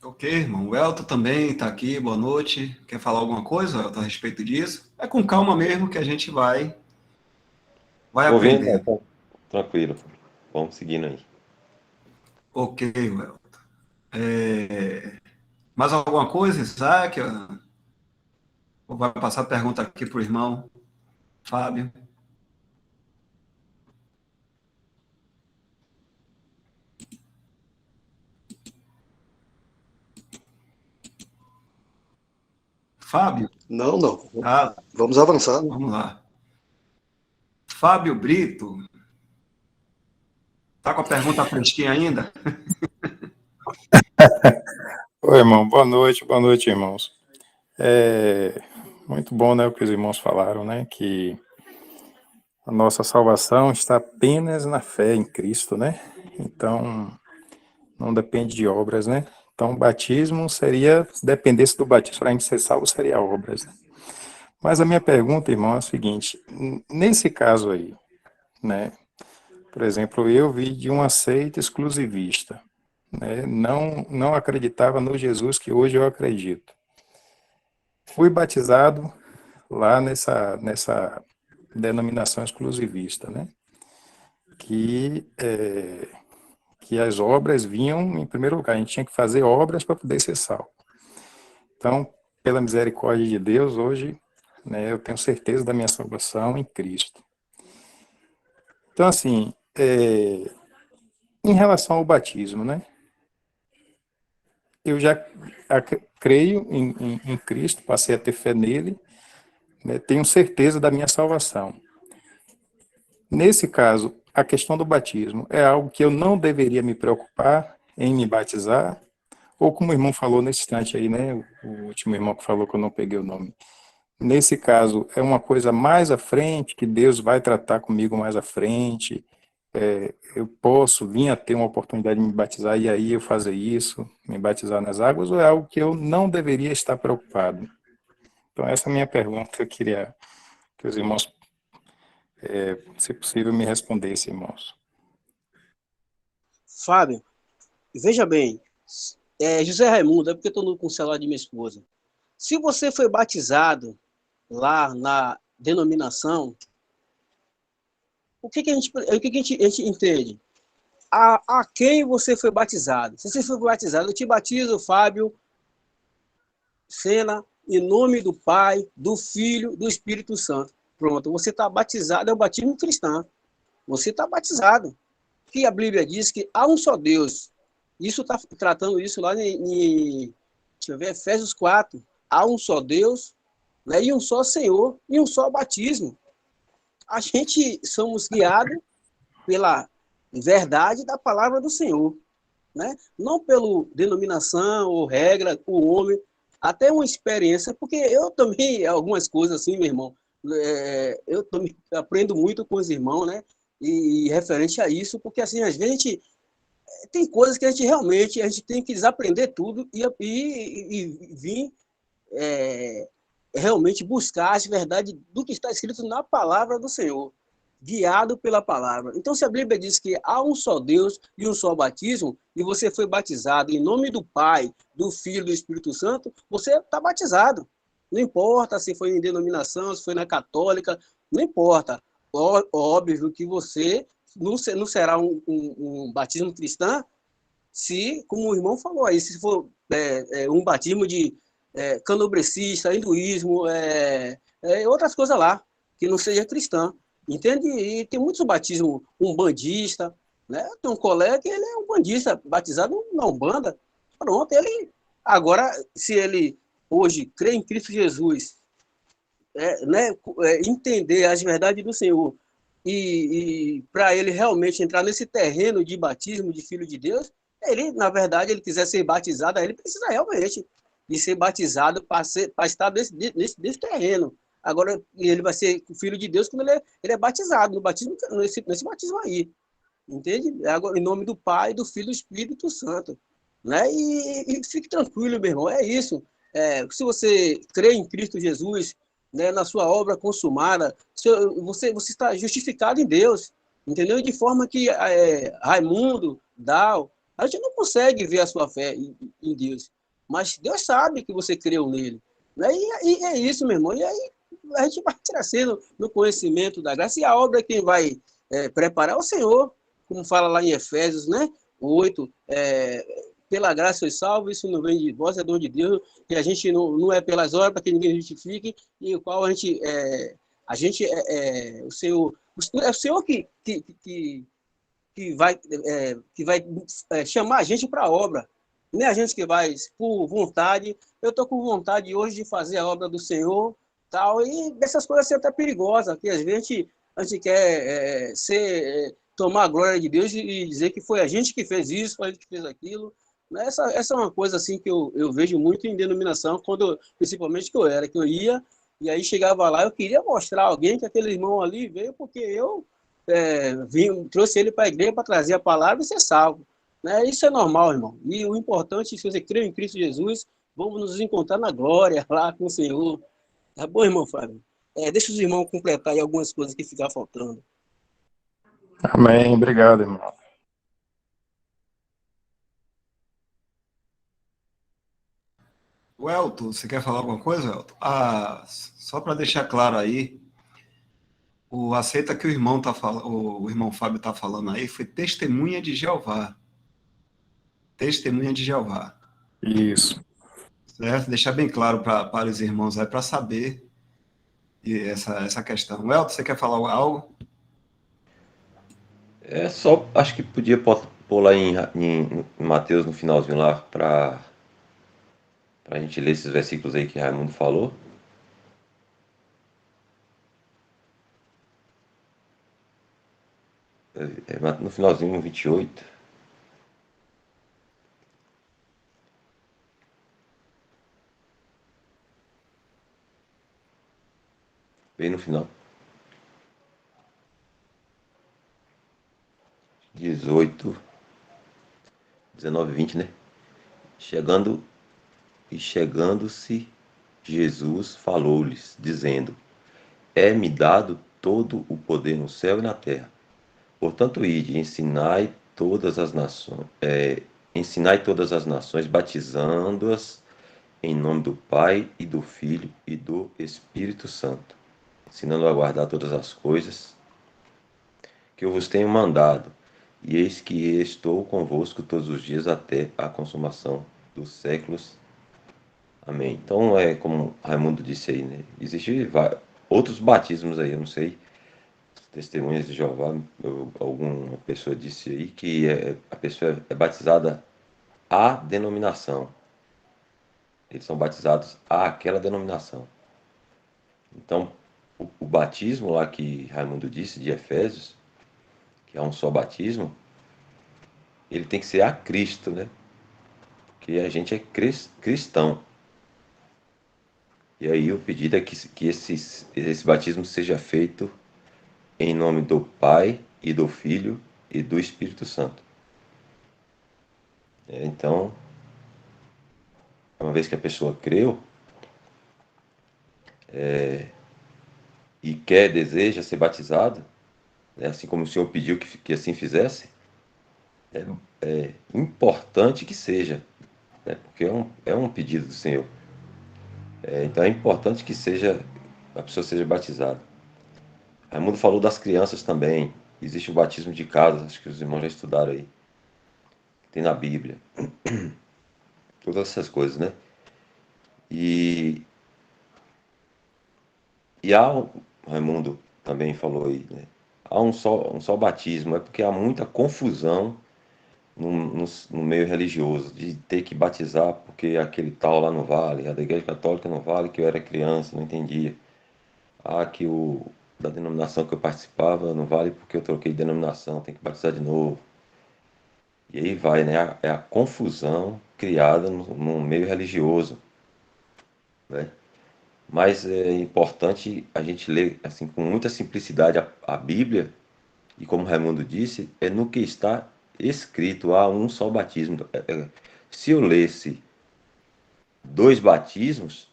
Ok, irmão. O Elton também está aqui, boa noite. Quer falar alguma coisa, Elton, a respeito disso? É com calma mesmo que a gente vai Ouvindo, aprendendo. tá tranquilo. Vamos seguindo aí. Ok, Elton. Mais alguma coisa, Isaac? Ou vai passar a pergunta aqui para o irmão Fábio? Fábio? Não, não. Ah, Vamos avançar. vamos lá. Fábio Brito, tá com a pergunta fresquinha ainda? Oi, irmão, boa noite, irmãos. Muito bom, né, o que os irmãos falaram, né, que a nossa salvação está apenas na fé em Cristo, né, então não depende de obras, né, então o batismo seria, se dependesse do batismo para a gente ser salvo, seria obras, né? Mas a minha pergunta, irmão, é a seguinte, nesse caso aí, né, por exemplo, eu vi de uma seita exclusivista, né, não acreditava no Jesus que hoje eu acredito. Fui batizado lá nessa denominação exclusivista, né? Que as obras vinham em primeiro lugar, a gente tinha que fazer obras para poder ser salvo. Então, pela misericórdia de Deus, hoje, né, eu tenho certeza da minha salvação em Cristo. Então, assim, em relação ao batismo, né? Eu já creio em Cristo, passei a ter fé nele, né, tenho certeza da minha salvação. Nesse caso, a questão do batismo é algo que eu não deveria me preocupar em me batizar, ou como o irmão falou nesse instante aí, né, o último irmão que falou que eu não peguei o nome. Nesse caso, é uma coisa mais à frente, que Deus vai tratar comigo mais à frente, eu posso vir a ter uma oportunidade de me batizar e aí eu fazer isso, me batizar nas águas, ou é algo que eu não deveria estar preocupado? Então, essa é a minha pergunta que eu queria que os irmãos, se possível, me respondessem, irmãos. Fábio, veja bem, José Raimundo, é porque eu estou com o celular de minha esposa. Se você foi batizado lá na denominação, o que a gente entende? A quem você foi batizado? Se você foi batizado, eu te batizo, Fábio Sena, em nome do Pai, do Filho, do Espírito Santo. Pronto, você está batizado, é o batismo cristão. Você está batizado. Que a Bíblia diz que há um só Deus. Isso está tratando isso lá deixa eu ver, Efésios 4. Há um só Deus, né, e um só Senhor, e um só batismo. A gente somos guiados pela verdade da palavra do Senhor, né? Não pela denominação ou regra, o homem, até uma experiência, porque eu também, algumas coisas assim, meu irmão, aprendo muito com os irmãos, né? E referente a isso, porque assim, às vezes a gente tem coisas que a gente tem que desaprender tudo e vir realmente buscar as verdades do que está escrito na palavra do Senhor, guiado pela palavra. Então, se a Bíblia diz que há um só Deus e um só batismo, e você foi batizado em nome do Pai, do Filho e do Espírito Santo, você está batizado. Não importa se foi em denominação, se foi na católica, não importa. Óbvio que você não será um batismo cristão se, como o irmão falou aí, se for um batismo de candomblessista, hinduísmo, outras coisas lá, que não seja cristã. Entende? E tem muitos batismos umbandista, né? Tem um colega que ele é um bandista, batizado na Umbanda. Pronto, ele... Agora, se ele hoje crê em Cristo Jesus, né, entender as verdades do Senhor e para ele realmente entrar nesse terreno de batismo de filho de Deus, ele, na verdade, ele quiser ser batizado, aí ele precisa realmente de ser batizado para estar nesse terreno. Agora, ele vai ser filho de Deus quando ele é batizado, no batismo, nesse batismo aí. Entende? Agora, em nome do Pai, do Filho e do Espírito Santo. Né? E fique tranquilo, meu irmão, é isso. Se você crê em Cristo Jesus, né, na sua obra consumada, você está justificado em Deus, entendeu? De forma que Raimundo, Dal, a gente não consegue ver a sua fé em Deus, mas Deus sabe que você creu nele. Né? E é isso, meu irmão. E aí a gente vai crescendo no conhecimento da graça, e a obra quem vai preparar é o Senhor, como fala lá em Efésios, né? 8, pela graça sois salvos, isso não vem de vós, é dom de Deus, e a gente não é pelas obras para que ninguém justifique, e o qual a gente o Senhor, é o Senhor que vai chamar a gente para a obra, não é a gente que vai por vontade. Eu estou com vontade hoje de fazer a obra do Senhor, tal, e dessas coisas são até perigosas, que às vezes a gente quer tomar a glória de Deus e dizer que foi a gente que fez isso, foi a gente que fez aquilo. Essa é uma coisa assim que eu vejo muito em denominação, principalmente que eu ia, e aí chegava lá, eu queria mostrar a alguém que aquele irmão ali veio porque eu trouxe ele para a igreja para trazer a palavra e ser salvo. Né? Isso é normal, irmão. E o importante, se você crê em Cristo Jesus, vamos nos encontrar na glória lá com o Senhor. Tá bom, irmão Fábio? Deixa os irmãos completar aí algumas coisas que ficam faltando. Amém. Obrigado, irmão. O Elton, você quer falar alguma coisa, Elton? Só para deixar claro aí, o aceita que o irmão o irmão Fábio está falando aí foi testemunha de Jeová. Testemunha de Jeová. Isso. Certo? Deixar bem claro para os irmãos aí, para saber essa questão. Elton, você quer falar algo? Só, acho que podia pôr lá em Mateus no finalzinho lá, para a gente ler esses versículos aí que Raimundo falou. No finalzinho, 28. Bem no final. 18, 19, 20, né? Chegando-se, Jesus falou-lhes, dizendo: É-me dado todo o poder no céu e na terra. Portanto, ide, ensinai todas as nações, batizando-as em nome do Pai e do Filho e do Espírito Santo, ensinando a guardar todas as coisas que eu vos tenho mandado. E eis que estou convosco todos os dias até a consumação dos séculos. Amém. Então, como Raimundo disse aí, né? Existem outros batismos aí, eu não sei, testemunhas de Jeová, alguma pessoa disse aí que a pessoa é batizada à denominação. Eles são batizados àquela denominação. Então, o batismo lá que Raimundo disse, de Efésios, que é um só batismo, ele tem que ser a Cristo, né? Porque a gente é cristão. E aí o pedido é que esse batismo seja feito em nome do Pai e do Filho e do Espírito Santo. Então, uma vez que a pessoa creu e quer, deseja ser batizado, né, assim como o Senhor pediu que assim fizesse, é importante que seja, né, porque é um pedido do Senhor. Então é importante que a pessoa seja batizada. Raimundo falou das crianças também. Existe o batismo de casa, acho que os irmãos já estudaram aí. Tem na Bíblia. Todas essas coisas, né? E, e Raimundo também falou aí, né? Há um só batismo. É porque há muita confusão no meio religioso, de ter que batizar porque aquele tal lá no vale, a da Igreja Católica no vale, que eu era criança, não entendia. Que da denominação que eu participava não vale porque eu troquei de denominação, tem que batizar de novo. E aí vai, né? É a confusão criada no meio religioso, né? Mas é importante a gente ler assim com muita simplicidade a Bíblia, e como Raimundo disse, é no que está escrito, há um só batismo. Se eu lesse dois batismos,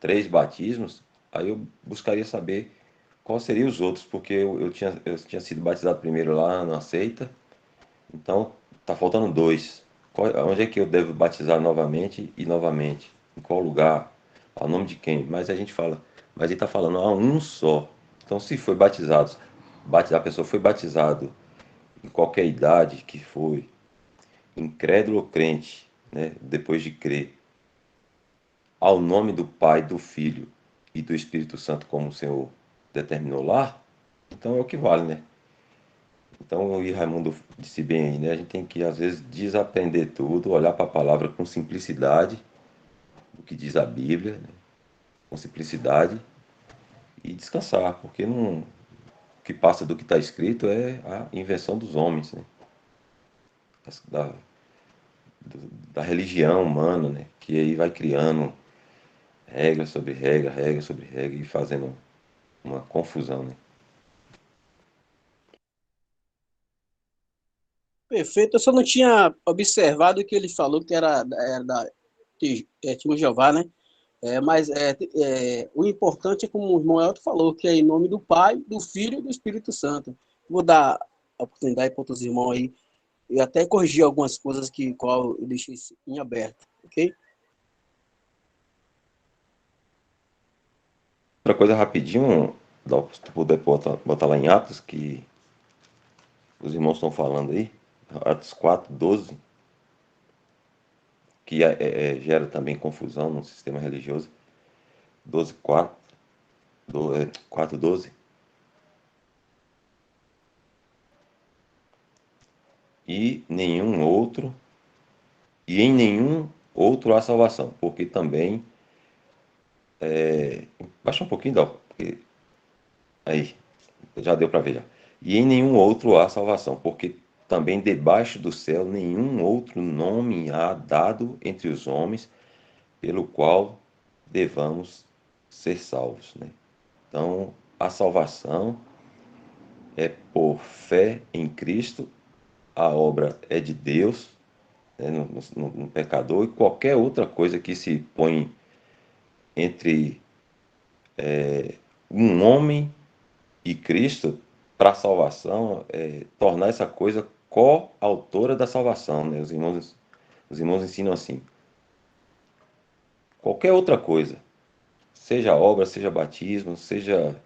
três batismos, aí eu buscaria saber quais seriam os outros, porque eu tinha sido batizado primeiro lá na seita, então tá faltando dois. Onde é que eu devo batizar novamente e novamente? Em qual lugar? Ao nome de quem? Mas a gente fala, mas ele está falando a um só. Então, se foi batizado, a pessoa foi batizado em qualquer idade que foi, incrédulo ou crente, né, depois de crer, ao nome do Pai, do Filho e do Espírito Santo, como o Senhor determinou lá, então é o que vale, né? Então, o Raimundo disse bem aí, né? A gente tem que, às vezes, desaprender tudo, olhar para a palavra com simplicidade, o que diz a Bíblia, né? Com simplicidade, e descansar, porque não, o que passa do que está escrito é a invenção dos homens, né? Da, da religião humana, né? Que aí vai criando regra sobre regra e fazendo uma confusão, né? Perfeito. Eu só não tinha observado que ele falou que era da Timo Jeová, né? O importante é como o irmão Elton falou, que é em nome do Pai, do Filho e do Espírito Santo. Vou dar a oportunidade para outros irmãos aí e até corrigir algumas coisas que qual eu deixei em aberto, ok? Outra coisa rapidinho, se tu puder botar lá em Atos, que os irmãos estão falando aí, Atos 4:12, que gera também confusão no sistema religioso. 12:4, 4:12. E em nenhum outro há salvação, porque também baixa um pouquinho, Dal, porque aí já deu para ver já. E em nenhum outro há salvação, porque também debaixo do céu nenhum outro nome há dado entre os homens pelo qual devamos ser salvos, né? Então, a salvação é por fé em Cristo, a obra é de Deus, né, no pecador, e qualquer outra coisa que se põe entre um homem e Cristo para a salvação é tornar essa coisa coautora da salvação, né? Os irmãos ensinam assim. Qualquer outra coisa, seja obra, seja batismo, seja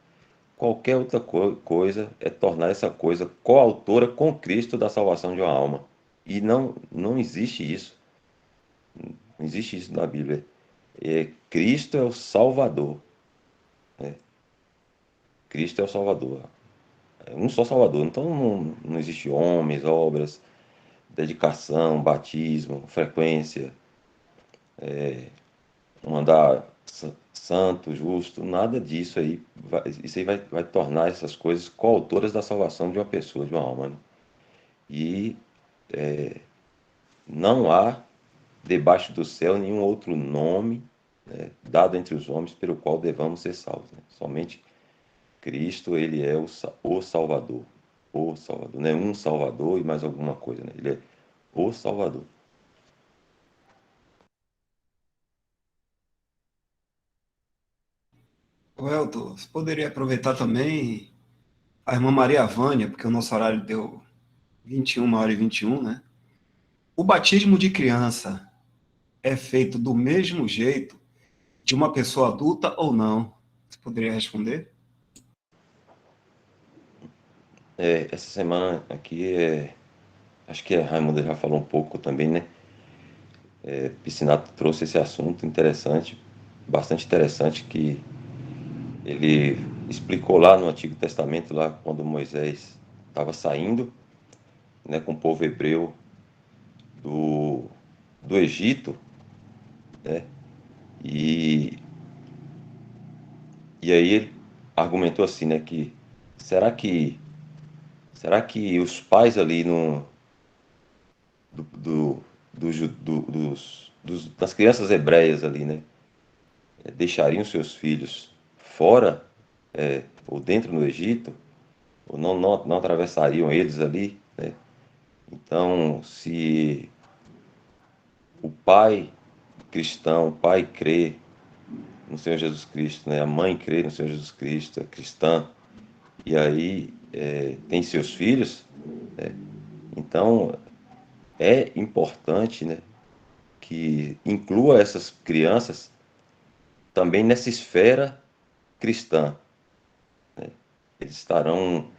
qualquer outra coisa, é tornar essa coisa coautora com Cristo da salvação de uma alma. E não existe isso. Não existe isso na Bíblia. Cristo é o Salvador. Né? Cristo é o Salvador. É um só Salvador. Então não existe homens, obras, dedicação, batismo, frequência, um andar santo, justo, nada disso aí. Isso aí vai tornar essas coisas coautoras da salvação de uma pessoa, de uma alma. Né? E não há debaixo do céu nenhum outro nome né, dado entre os homens, pelo qual devamos ser salvos. Né? Somente Cristo, ele é o Salvador. O Salvador. Não é um Salvador e mais alguma coisa, né? Ele é o Salvador. O Elton, você poderia aproveitar também a irmã Maria Vânia, porque o nosso horário deu 21h21, né? O batismo de criança é feito do mesmo jeito de uma pessoa adulta ou não? Você poderia responder? Essa semana aqui, acho que a Raimunda já falou um pouco também, né? Piscinato trouxe esse assunto interessante, bastante interessante, que ele explicou lá no Antigo Testamento, lá quando Moisés estava saindo, né, com o povo hebreu do, do Egito, né? E, e aí ele argumentou assim, né, que será que será que os pais ali no do, do, das crianças hebreias ali, né, deixariam seus filhos fora, ou dentro no Egito, ou não atravessariam eles ali, né? Então, se o pai cristão, o pai crê no Senhor Jesus Cristo, né? A mãe crê no Senhor Jesus Cristo, é cristã, e aí tem seus filhos, então é importante, né, que inclua essas crianças também nessa esfera cristã. Eles estarão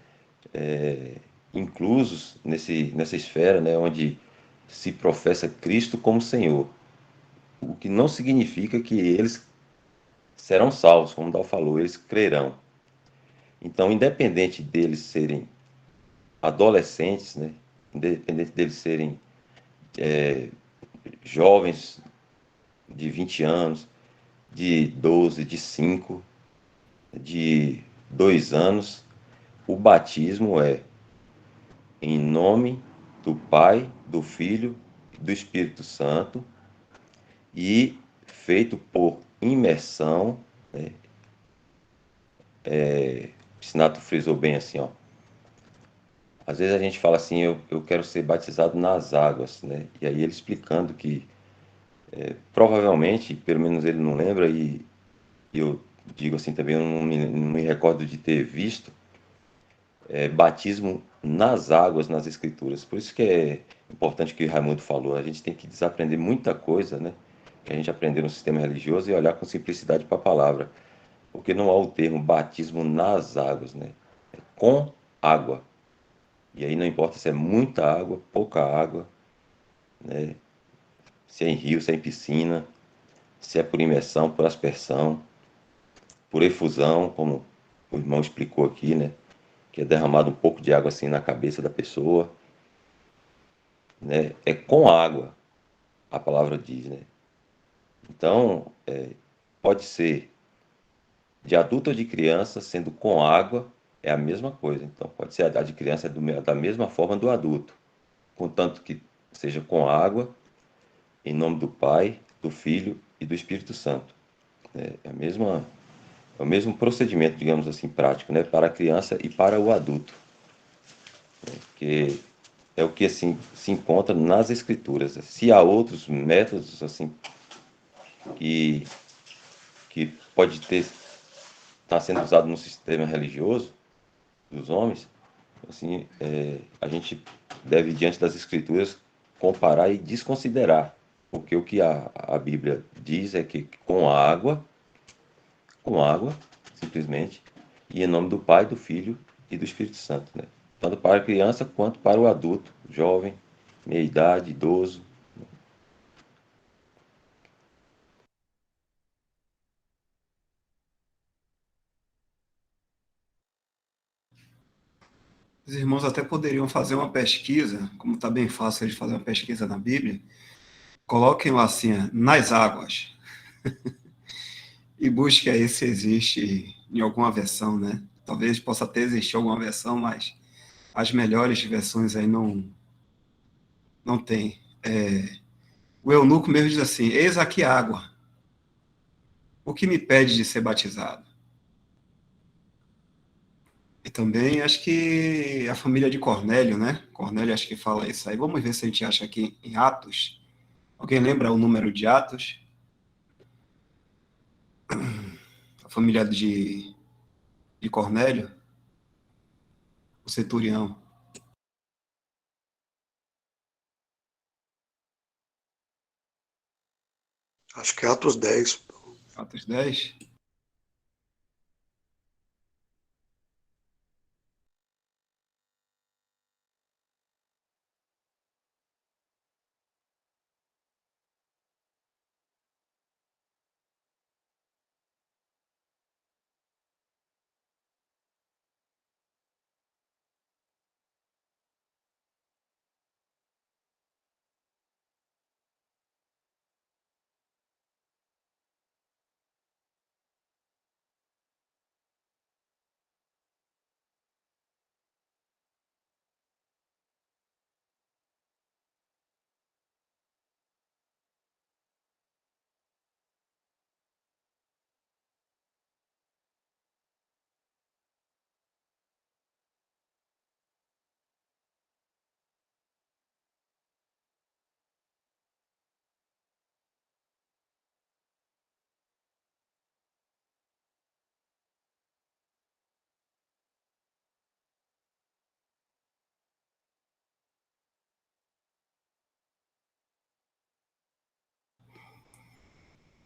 inclusos nessa esfera, né, onde se professa Cristo como Senhor, o que não significa que eles serão salvos, como Dal falou, eles crerão. Então, independente deles serem adolescentes, né, independente deles serem jovens de 20 anos, de 12, de 5, de 2 anos, o batismo é em nome do Pai, do Filho e do Espírito Santo e feito por imersão, né? Piscinato frisou bem assim, ó. Às vezes a gente fala assim, eu quero ser batizado nas águas, né? E aí ele explicando que provavelmente, pelo menos ele não lembra, e eu digo assim também, eu não me recordo de ter visto batismo nas águas nas escrituras. Por isso que é importante o que o Raimundo falou, a gente tem que desaprender muita coisa, né, que a gente aprendeu no sistema religioso e olhar com simplicidade para a palavra, porque não há o termo batismo nas águas, né, é com água. E aí não importa se é muita água, pouca água, né, se é em rio, se é em piscina, se é por imersão, por aspersão, por efusão, como o irmão explicou aqui, né, que é derramado um pouco de água assim na cabeça da pessoa, né? É com água, a palavra diz, né? Então, pode ser de adulto ou de criança, sendo com água, é a mesma coisa. Então, pode ser a de criança da mesma forma do adulto, contanto que seja com água, em nome do Pai, do Filho e do Espírito Santo. É o mesmo procedimento, digamos assim, prático, né? Para a criança e para o adulto, que é o que assim se encontra nas escrituras. Se há outros métodos assim que pode ter estar sendo usado no sistema religioso dos homens, assim, a gente deve diante das escrituras comparar e desconsiderar, porque o que a Bíblia diz é que com água, simplesmente, e em nome do Pai, do Filho e do Espírito Santo, né? Tanto para a criança quanto para o adulto, jovem, meia-idade, idoso. Os irmãos até poderiam fazer uma pesquisa, como está bem fácil de fazer uma pesquisa na Bíblia, coloquem lá assim, nas águas, e busquem aí se existe em alguma versão, né? Talvez possa até existir alguma versão, mas as melhores versões aí não tem. O eunuco mesmo diz assim, eis aqui água. o que me impede de ser batizado? E também acho que a família de Cornélio, né? Cornélio acho que fala isso aí. Vamos ver se a gente acha aqui em Atos. Alguém lembra o número de Atos? A família de Cornélio, o centurião. Acho que é Atos 10. Atos 10.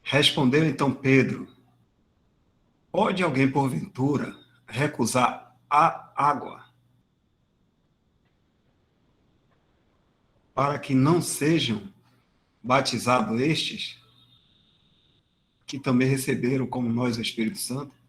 Respondeu então Pedro: pode alguém, porventura, recusar a água para que não sejam batizados estes, que também receberam, como nós, o Espírito Santo?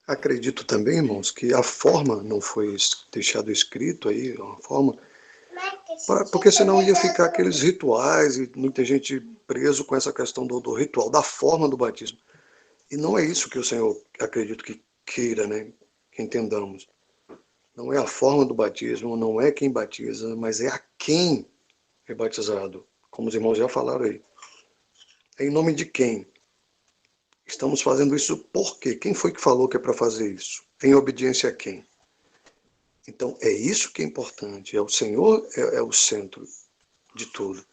Acredito também, irmãos, que a forma não foi deixado escrito aí, uma forma, porque senão ia ficar aqueles rituais e muita gente preso com essa questão do ritual, da forma do batismo. E não é isso que o Senhor, acredito que queira, né? Que entendamos. Não é a forma do batismo, não é quem batiza, mas é a quem é batizado. Como os irmãos já falaram aí. É em nome de quem? Estamos fazendo isso por quê? Quem foi que falou que é para fazer isso? Em obediência a quem? Então, é isso que é importante. É o Senhor, é o centro de tudo.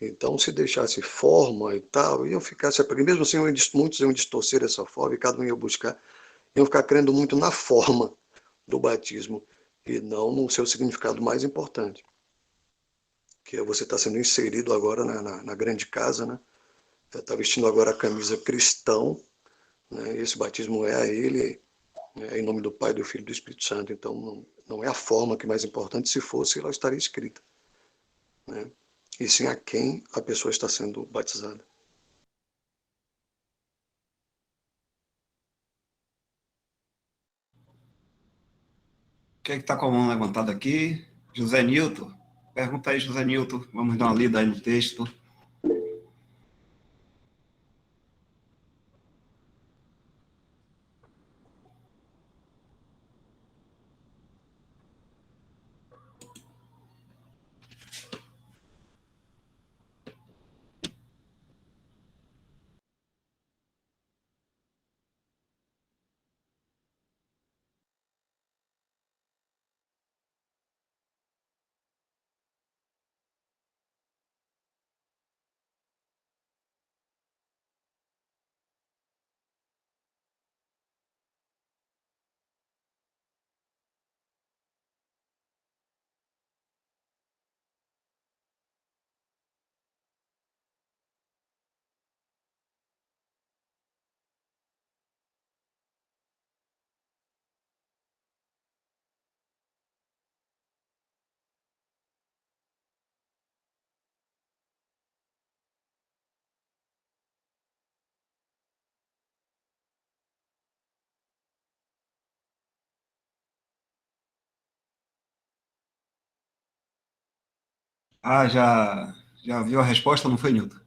Então, se deixasse forma e tal, iam ficar se apegando. Mesmo assim, muitos iam distorcer essa forma e cada um ia buscar, iam ficar crendo muito na forma do batismo e não no seu significado mais importante, que é você estar sendo inserido agora na grande casa, né? Está vestindo agora a camisa cristão, né? Esse batismo é a Ele, né? Em nome do Pai, do Filho e do Espírito Santo. Então, não é a forma que é mais importante, se fosse, ela estaria escrita, né? E sim a quem a pessoa está sendo batizada. Quem é que está com a mão levantada aqui? José Nilton. Pergunta aí, José Nilton. Vamos dar uma lida aí no texto. Ah, já viu a resposta, não foi, Nilton?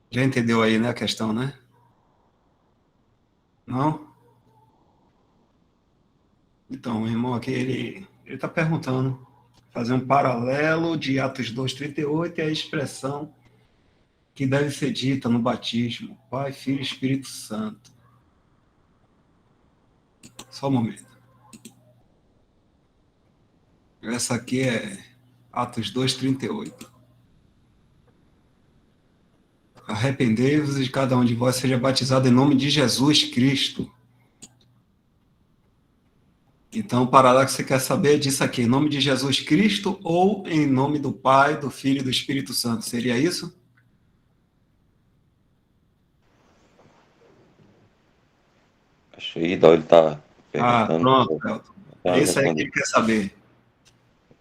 Já entendeu aí, né, a questão, né? Não? Então, o irmão aqui, ele está perguntando, fazer um paralelo de Atos 2:38 e a expressão que deve ser dita no batismo, Pai, Filho e Espírito Santo. Só um momento. Essa aqui é Atos 2:38. Arrependei-vos e cada um de vós seja batizado em nome de Jesus Cristo. Então, o paralelo que você quer saber é disso aqui, em nome de Jesus Cristo ou em nome do Pai, do Filho e do Espírito Santo. Seria isso? Acho aí, Dal, ele está perguntando. Pronto, Elton. É Tá isso aí que respondendo. ele quer saber.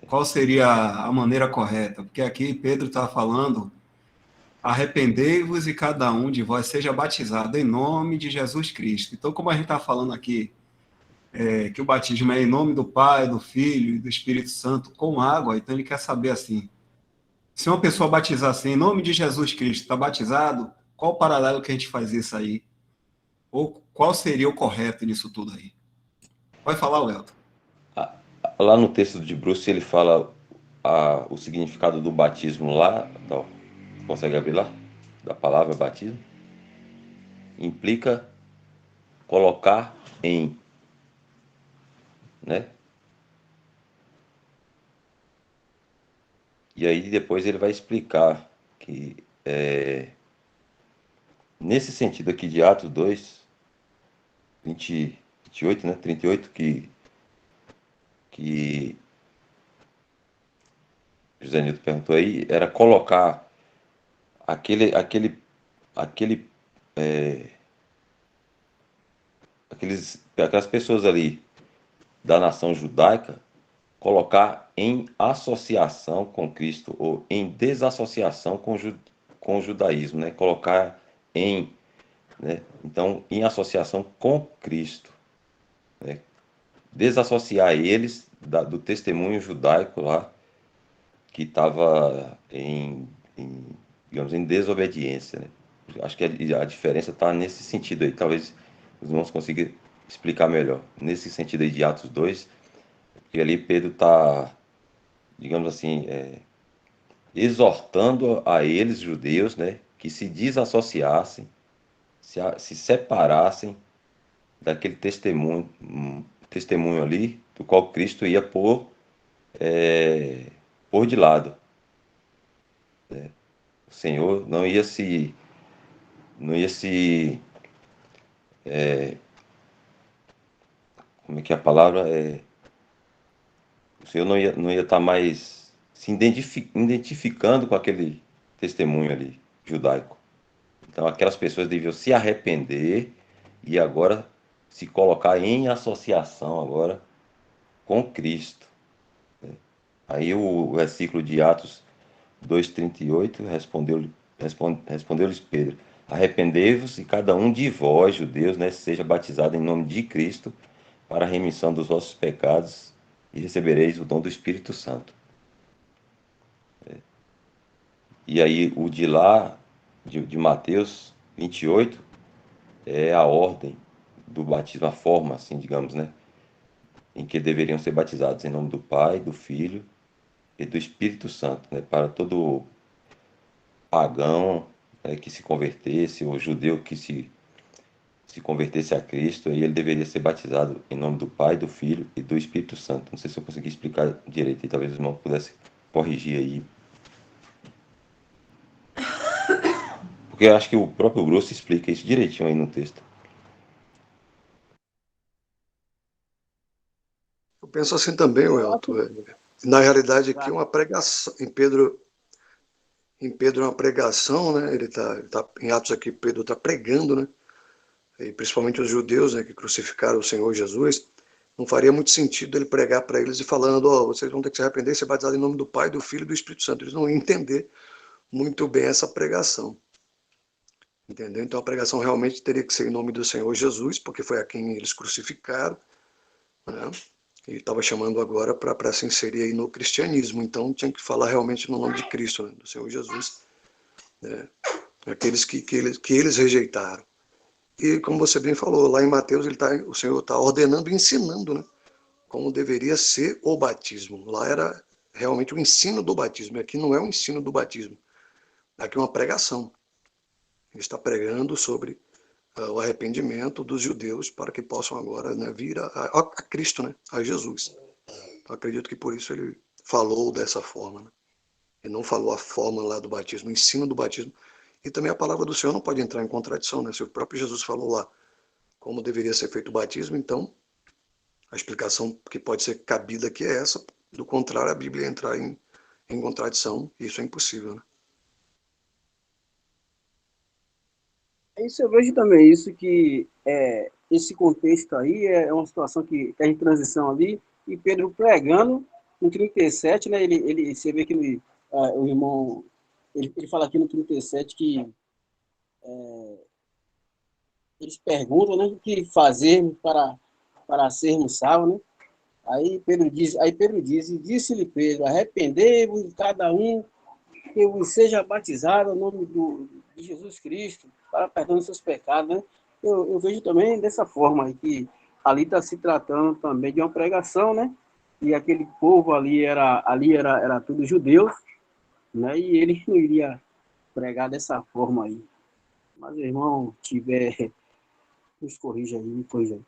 Qual seria a maneira correta? Porque aqui Pedro está falando, arrependei-vos e cada um de vós seja batizado em nome de Jesus Cristo. Então, como a gente está falando aqui, que o batismo é em nome do Pai, do Filho e do Espírito Santo com água, então ele quer saber assim, se uma pessoa batizar assim, em nome de Jesus Cristo, está batizado, qual o paralelo que a gente faz isso aí? Ou qual seria o correto nisso tudo aí? Vai falar, Welton. Lá no texto de Bruce, ele fala o significado do batismo lá. Dal, consegue abrir lá? Da palavra batismo? Implica colocar em, né? E aí depois ele vai explicar que nesse sentido aqui de Atos 2, 28, né? 38, que José Nilton perguntou aí, era colocar aquele, aquelas pessoas ali da nação judaica, colocar em associação com Cristo ou em desassociação com o judaísmo, né? Colocar em, né? Então, em associação com Cristo, né? Desassociar eles do testemunho judaico lá que estava digamos, em desobediência, né? Acho que a diferença está nesse sentido aí. Talvez os irmãos consigam explicar melhor. Nesse sentido aí de Atos 2, porque ali Pedro está, digamos assim, exortando a eles, judeus, né, que se desassociassem, se separassem daquele testemunho ali, do qual Cristo ia pôr de lado. O Senhor não ia se, como é que é a palavra? O Senhor não ia estar mais se identificando com aquele testemunho ali, judaico. Então aquelas pessoas deviam se arrepender e agora se colocar em associação agora com Cristo. Aí o versículo de Atos 2:38 respondeu-lhes Pedro: arrependei-vos e cada um de vós, judeus, né, seja batizado em nome de Cristo para a remissão dos vossos pecados e recebereis o dom do Espírito Santo. E aí o de lá, de Mateus 28, é a ordem do batismo, a forma, assim, digamos, né, em que deveriam ser batizados em nome do Pai, do Filho e do Espírito Santo, né, para todo pagão, né, que se convertesse, ou judeu que se convertesse a Cristo, aí ele deveria ser batizado em nome do Pai, do Filho e do Espírito Santo. Não sei se eu consegui explicar direito, e talvez o irmão pudesse corrigir aí. Porque eu acho que o próprio Grosso explica isso direitinho aí no texto. Eu penso assim também, Elton. Na realidade, aqui uma pregação. Em Pedro é uma pregação, né? Ele tá em Atos aqui, Pedro está pregando, né? E principalmente os judeus, né, que crucificaram o Senhor Jesus. Não faria muito sentido ele pregar para eles e falando, vocês vão ter que se arrepender e ser batizados em nome do Pai, do Filho e do Espírito Santo. Eles não iam entender muito bem essa pregação. Entendeu? Então a pregação realmente teria que ser em nome do Senhor Jesus, porque foi a quem eles crucificaram, né? E estava chamando agora para se inserir aí no cristianismo. Então tinha que falar realmente no nome de Cristo, né? Do Senhor Jesus, né? aqueles que eles rejeitaram. E como você bem falou, lá em Mateus o Senhor está ordenando e ensinando, né, como deveria ser o batismo. Lá era realmente o ensino do batismo, aqui não é o ensino do batismo, aqui é uma pregação. Ele está pregando sobre o arrependimento dos judeus para que possam agora, né, vir a Cristo, né, a Jesus. Eu acredito que por isso ele falou dessa forma, né? Ele não falou a forma lá do batismo, o ensino do batismo. E também a palavra do Senhor não pode entrar em contradição, né? Se o próprio Jesus falou lá como deveria ser feito o batismo, então a explicação que pode ser cabida aqui é essa. Do contrário, a Bíblia entrar em contradição, e isso é impossível, né? Isso eu vejo também, isso que esse contexto aí é uma situação que está em transição ali, e Pedro pregando no 37, né, você vê que o irmão, ele fala aqui no 37 que eles perguntam, né, o que fazer para sermos salvos, né? Aí Pedro diz, e disse-lhe Pedro, arrependei-vos cada um que vos seja batizado no nome de Jesus Cristo, para perdão dos seus pecados, né? Eu vejo também dessa forma aí, que ali está se tratando também de uma pregação, né? E aquele povo ali era tudo judeus, né? E ele não iria pregar dessa forma aí. Mas o irmão tiver, nos corrija aí, me corrija aí.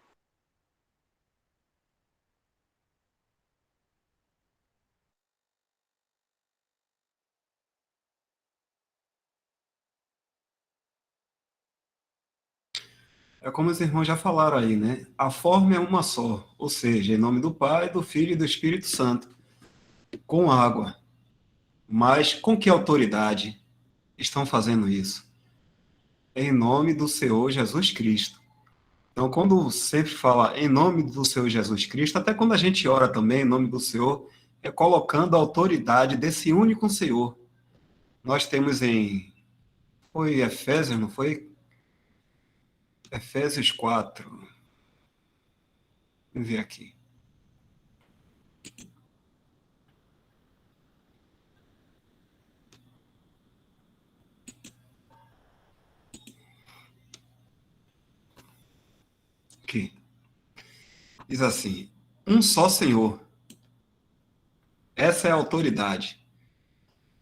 É como os irmãos já falaram aí, né? A forma é uma só, ou seja, em nome do Pai, do Filho e do Espírito Santo, com água. Mas com que autoridade estão fazendo isso? Em nome do Senhor Jesus Cristo. Então, quando sempre fala em nome do Senhor Jesus Cristo, até quando a gente ora também em nome do Senhor, é colocando a autoridade desse único Senhor. Nós temos foi Efésios, não foi? Efésios 4. Vamos ver aqui. Aqui. Diz assim: um só Senhor. Essa é a autoridade.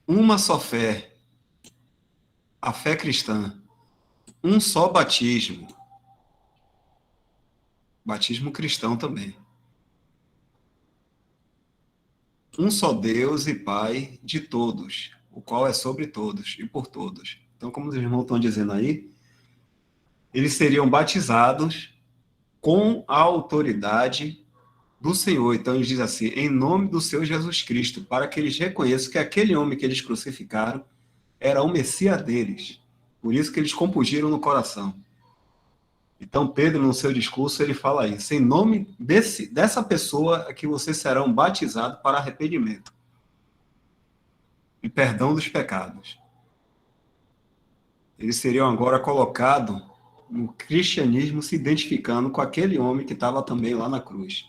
Uma só fé. A fé cristã. Um só batismo. Batismo cristão também. Um só Deus e Pai de todos, o qual é sobre todos e por todos. Então, como os irmãos estão dizendo aí, eles seriam batizados com a autoridade do Senhor. Então, eles dizem assim, em nome do Senhor Jesus Cristo, para que eles reconheçam que aquele homem que eles crucificaram era o Messias deles. Por isso que eles compungiram no coração. Então, Pedro, no seu discurso, ele fala isso. Em nome dessa pessoa é que vocês serão batizados para arrependimento e perdão dos pecados. Eles seriam agora colocados no cristianismo, se identificando com aquele homem que estava também lá na cruz.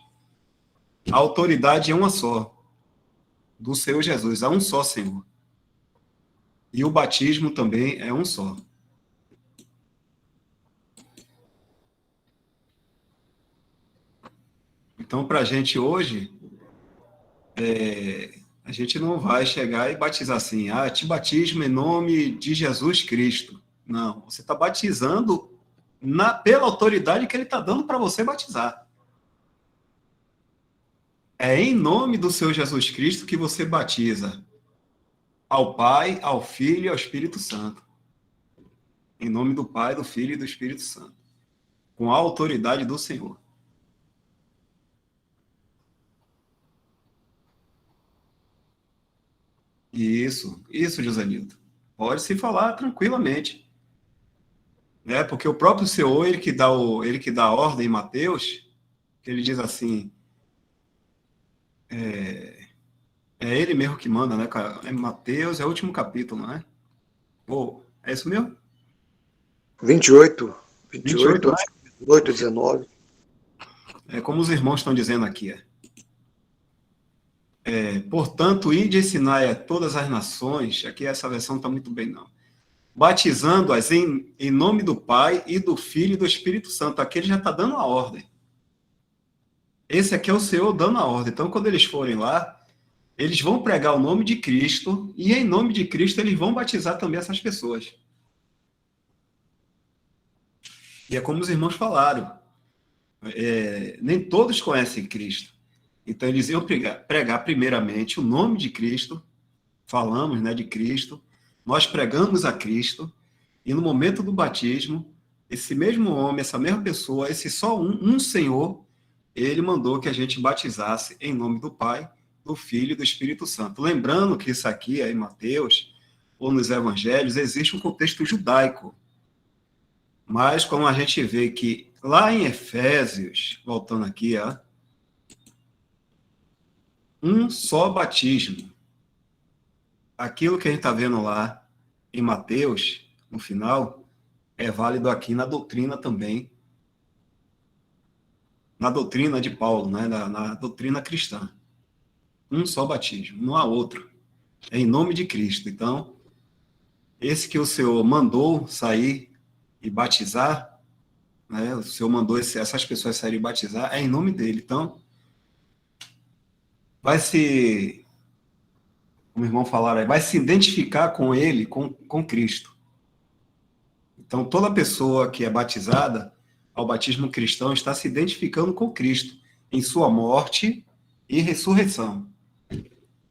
A autoridade é uma só, do Senhor Jesus, há um só Senhor. E o batismo também é um só. Então, para a gente hoje, a gente não vai chegar e batizar assim, te batismo em nome de Jesus Cristo. Não, você está batizando pela autoridade que ele está dando para você batizar. É em nome do Senhor Jesus Cristo que você batiza ao Pai, ao Filho e ao Espírito Santo. Em nome do Pai, do Filho e do Espírito Santo. Com a autoridade do Senhor. Isso, José Nilton. Pode se falar tranquilamente. Porque o próprio Senhor, ele que dá a ordem em Mateus, que ele diz assim, é ele mesmo que manda, né? É Mateus, é o último capítulo, não é? É isso mesmo? 28, 28, né? 18, 19. É como os irmãos estão dizendo aqui. Portanto, ide ensinai a todas as nações, aqui essa versão não está muito bem, não. batizando-as em nome do Pai e do Filho e do Espírito Santo. Aqui ele já está dando a ordem. Esse aqui é o Senhor dando a ordem. Então, quando eles forem lá, eles vão pregar o nome de Cristo, e em nome de Cristo eles vão batizar também essas pessoas. E é como os irmãos falaram, nem todos conhecem Cristo. Então, eles iam pregar primeiramente o nome de Cristo, falamos, né, de Cristo, nós pregamos a Cristo, e no momento do batismo, esse mesmo homem, essa mesma pessoa, esse só um Senhor, ele mandou que a gente batizasse em nome do Pai, do Filho e do Espírito Santo. Lembrando que isso aqui, em Mateus, ou nos Evangelhos, existe um contexto judaico. Mas, como a gente vê que lá em Efésios, voltando aqui, um só batismo. Aquilo que a gente está vendo lá em Mateus, no final, é válido aqui na doutrina também, na doutrina de Paulo, né? na doutrina cristã. Um só batismo, não há outro. É em nome de Cristo. Então, esse que o Senhor mandou sair e batizar, né? O Senhor mandou essas pessoas saírem e batizar, é em nome dele. Então, vai se, como o irmão falaram aí, vai se identificar com ele, com Cristo. Então, toda pessoa que é batizada ao batismo cristão está se identificando com Cristo em sua morte e ressurreição.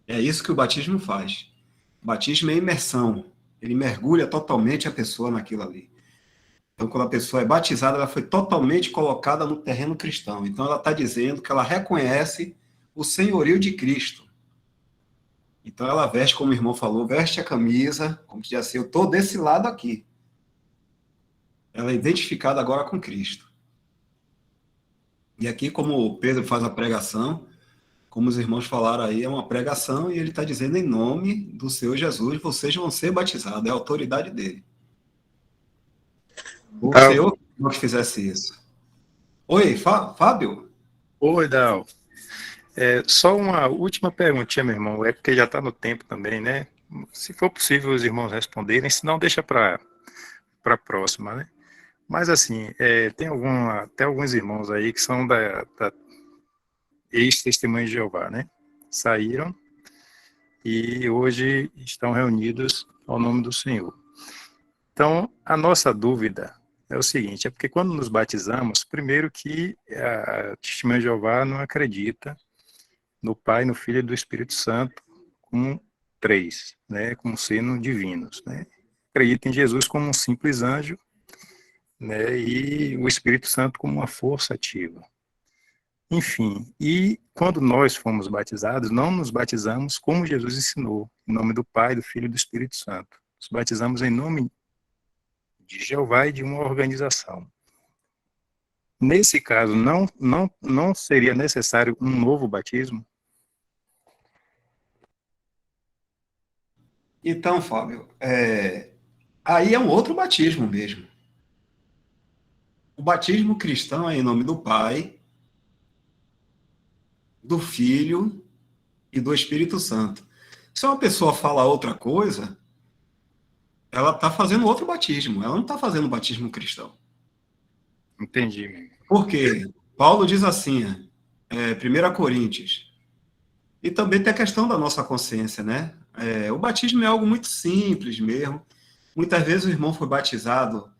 É isso que o batismo faz. O batismo é imersão. Ele mergulha totalmente a pessoa naquilo ali. Então, quando a pessoa é batizada, ela foi totalmente colocada no terreno cristão. Então, ela está dizendo que ela reconhece o senhorio de Cristo. Então, ela veste, como o irmão falou, veste a camisa, como que diz assim, eu estou desse lado aqui. Ela é identificada agora com Cristo. E aqui, como o Pedro faz a pregação, como os irmãos falaram aí, é uma pregação e ele está dizendo em nome do Senhor Jesus, vocês vão ser batizados, é a autoridade dele. O Senhor que fizesse isso. Oi, Fábio? Oi, Dal. Só uma última perguntinha, meu irmão, é porque já está no tempo também, né? Se for possível os irmãos responderem, senão deixa para a próxima, né? Mas assim, tem até alguns irmãos aí que são da ex-testemunhas de Jeová, né? Saíram e hoje estão reunidos ao nome do Senhor. Então, a nossa dúvida é o seguinte, é porque quando nos batizamos, primeiro que a testemunha de Jeová não acredita no Pai, no Filho e do Espírito Santo como três, né? Como sendo divinos, né? Acredita em Jesus como um simples anjo, né, e o Espírito Santo como uma força ativa. Enfim, e quando nós fomos batizados, não nos batizamos como Jesus ensinou, em nome do Pai, do Filho e do Espírito Santo. Nos batizamos em nome de Jeová e de uma organização. Nesse caso, não seria necessário um novo batismo? Então, Fábio, aí é um outro batismo mesmo. O batismo cristão é em nome do Pai, do Filho e do Espírito Santo. Se uma pessoa fala outra coisa, ela está fazendo outro batismo, ela não está fazendo batismo cristão. Entendi. Por quê? Paulo diz assim, 1 Coríntios, e também tem a questão da nossa consciência, né? O batismo é algo muito simples mesmo. Muitas vezes o irmão foi batizado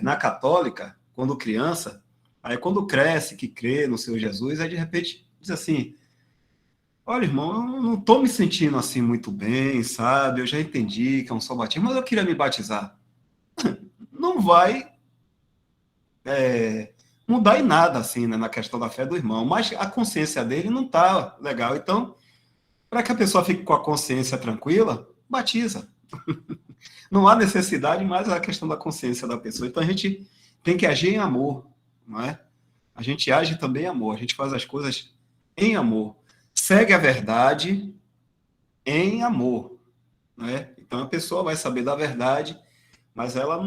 na católica, quando criança, aí quando cresce, que crê no Senhor Jesus, aí de repente diz assim, olha, irmão, eu não estou me sentindo assim muito bem, sabe? Eu já entendi que é um só batismo, mas eu queria me batizar. Não vai mudar em nada, assim, né, na questão da fé do irmão, mas a consciência dele não está legal. Então, para que a pessoa fique com a consciência tranquila, batiza. Não há necessidade mais a questão da consciência da pessoa. Então, a gente tem que agir em amor, não é? A gente age também em amor, a gente faz as coisas em amor. Segue a verdade em amor, não é? Então, a pessoa vai saber da verdade, mas ela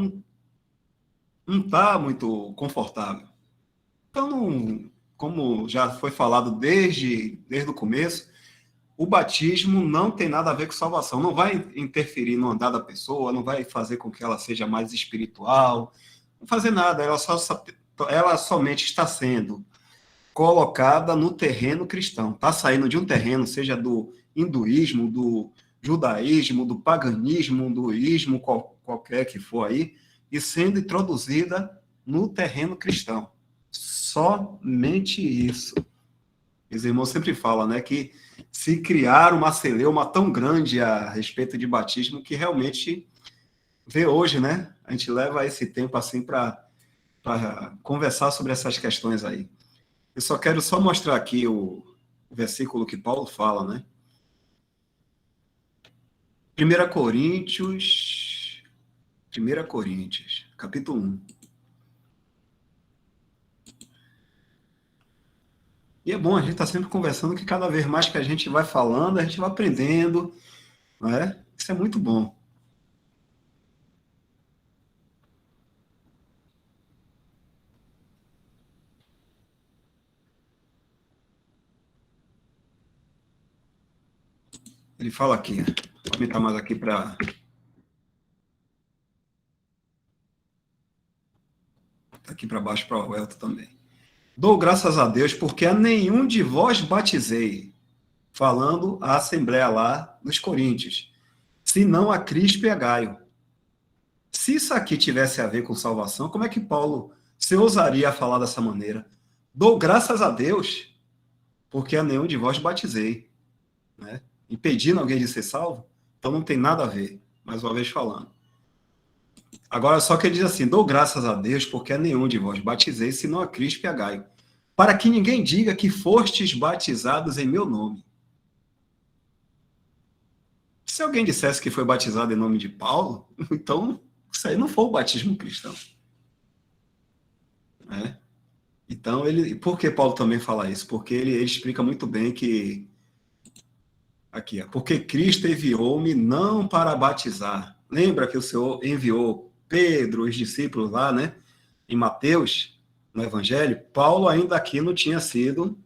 não está muito confortável. Então, como já foi falado desde o começo, o batismo não tem nada a ver com salvação, não vai interferir no andar da pessoa, não vai fazer com que ela seja mais espiritual, não fazer nada, ela somente está sendo colocada no terreno cristão, está saindo de um terreno, seja do hinduísmo, do judaísmo, do paganismo, do ismo, qualquer que for aí, e sendo introduzida no terreno cristão. Somente isso. Os irmãos sempre falam, né, que se criar uma celeuma tão grande a respeito de batismo que realmente vê hoje, né? A gente leva esse tempo assim para conversar sobre essas questões aí. Eu só quero mostrar aqui o versículo que Paulo fala, né? 1 Coríntios, capítulo 1. E é bom, a gente está sempre conversando que cada vez mais que a gente vai falando, a gente vai aprendendo, não é? Isso é muito bom. Ele fala aqui, vou aumentar mais aqui para... Aqui para baixo para o Elton também. Dou graças a Deus porque a nenhum de vós batizei, falando à assembleia lá nos Coríntios, senão a Crispo e a Gaio. Se isso aqui tivesse a ver com salvação, como é que Paulo se ousaria a falar dessa maneira? Dou graças a Deus porque a nenhum de vós batizei, né? Impedindo alguém de ser salvo? Então não tem nada a ver, mais uma vez falando. Agora, só que ele diz assim, dou graças a Deus porque a nenhum de vós batizei, senão a Crispo e a Gaio, para que ninguém diga que fostes batizados em meu nome. Se alguém dissesse que foi batizado em nome de Paulo, então isso aí não foi o batismo cristão. Né? Então, por que Paulo também fala isso? Porque ele explica muito bem que, aqui, porque Cristo enviou-me não para batizar. Lembra que o Senhor enviou Pedro, os discípulos lá, né? Em Mateus, no Evangelho, Paulo ainda aqui não tinha sido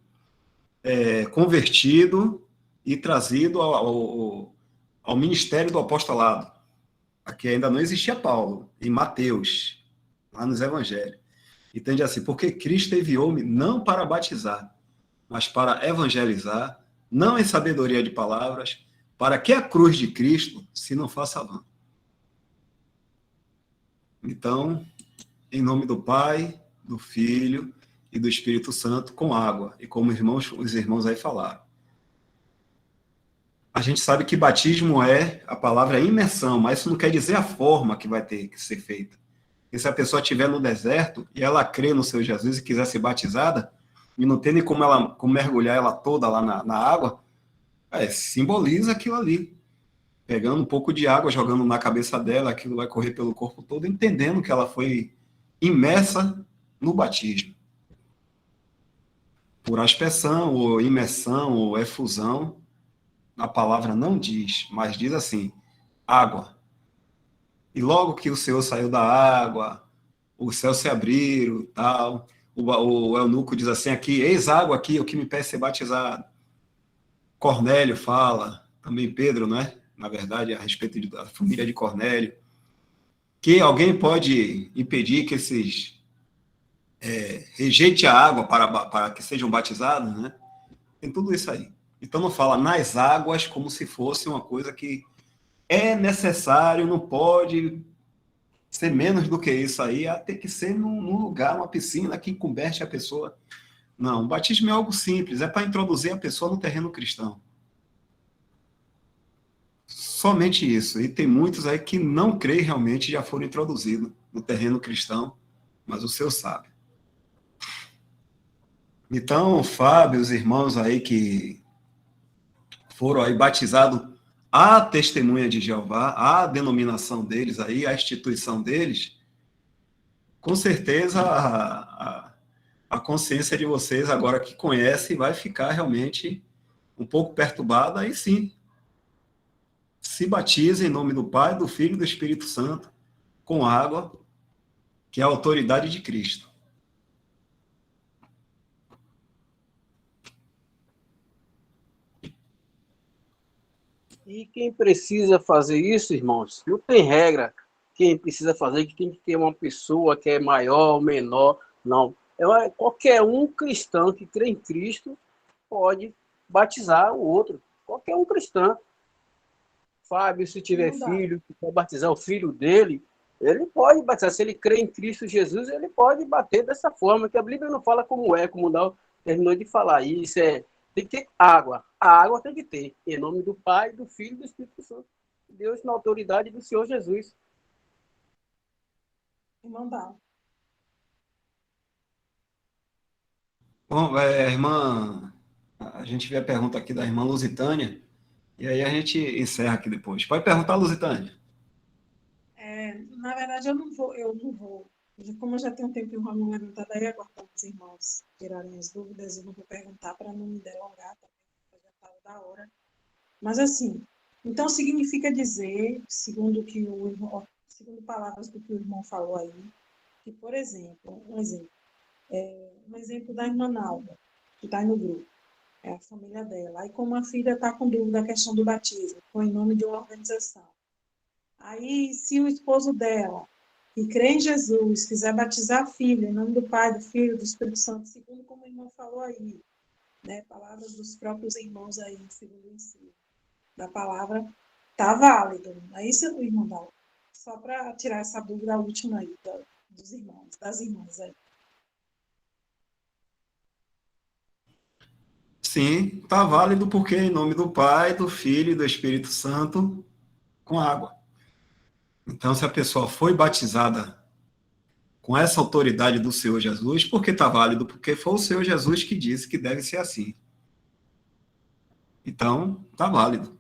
convertido e trazido ao ministério do apostolado. Aqui ainda não existia Paulo, em Mateus, lá nos Evangelhos. Entende assim, porque Cristo enviou-me não para batizar, mas para evangelizar, não em sabedoria de palavras, para que a cruz de Cristo se não faça vã. Então, em nome do Pai, do Filho e do Espírito Santo, com água, e como os irmãos aí falaram. A gente sabe que batismo a palavra é imersão, mas isso não quer dizer a forma que vai ter que ser feita. E se a pessoa estiver no deserto e ela crê no Senhor Jesus e quiser ser batizada, e não tem nem como mergulhar ela toda lá na água, simboliza aquilo ali. Pegando um pouco de água, jogando na cabeça dela, aquilo vai correr pelo corpo todo, entendendo que ela foi imersa no batismo. Por aspersão, ou imersão, ou efusão, a palavra não diz, mas diz assim, água. E logo que o Senhor saiu da água, os céus se abriram, tal. O eunuco diz assim aqui, eis água aqui, o que me pede ser batizado. Cornélio fala, também Pedro, né? Na verdade, a respeito da família de Cornélio, que alguém pode impedir que esses rejeite a água para que sejam batizados, né? Tem tudo isso aí. Então não fala nas águas como se fosse uma coisa que é necessário, não pode ser menos do que isso aí, tem que ser num lugar, uma piscina que encoberte a pessoa. Não, o batismo é algo simples, é para introduzir a pessoa no terreno cristão. Somente isso. E tem muitos aí que não creem realmente já foram introduzidos no terreno cristão, mas o Senhor sabe. Então, Fábio, os irmãos aí que foram aí batizados a testemunha de Jeová, a denominação deles aí, a instituição deles, com certeza a consciência de vocês, agora que conhecem, vai ficar realmente um pouco perturbada, aí sim. Se batiza em nome do Pai, do Filho e do Espírito Santo, com água, que é a autoridade de Cristo. E quem precisa fazer isso, irmãos, não tem regra. Quem precisa fazer, que tem que ter uma pessoa que é maior, menor, não. Qualquer um cristão que crê em Cristo pode batizar o outro. Qualquer um cristão. Fábio, se tiver filho, que quer batizar o filho dele, ele pode batizar. Se ele crê em Cristo Jesus, ele pode bater dessa forma, que a Bíblia não fala como é, como o Dal terminou de falar. Isso tem que ter água. A água tem que ter, em nome do Pai, do Filho e do Espírito Santo. Deus na autoridade do Senhor Jesus. Irmão Dal. Bom, irmã, a gente vê a pergunta aqui da irmã Lusitânia, e aí a gente encerra aqui depois. Pode perguntar, Lusitânia. Na verdade, eu não vou. Como eu já tenho um tempo e o Ramon levantado, aí aguardar os irmãos tirarem as dúvidas, eu não vou perguntar para não me delongar também, já estava da hora. Mas assim, então significa dizer, segundo palavras do que o irmão falou aí, que, por exemplo, um exemplo da irmã Nalda, que está no grupo, é a família dela. Aí, como a filha está com dúvida da questão do batismo, foi em nome de uma organização. Aí, se o esposo dela, que crê em Jesus, quiser batizar a filha, em nome do Pai, do Filho, do Espírito Santo, segundo como o irmão falou aí, né, palavras dos próprios irmãos aí, segundo o ensino da palavra, tá válido. Não é isso, irmão Dal? Só para tirar essa dúvida última aí dos irmãos, das irmãs aí. Sim, está válido porque em nome do Pai, do Filho e do Espírito Santo, com água. Então, se a pessoa foi batizada com essa autoridade do Senhor Jesus, por que está válido? Porque foi o Senhor Jesus que disse que deve ser assim. Então, está válido.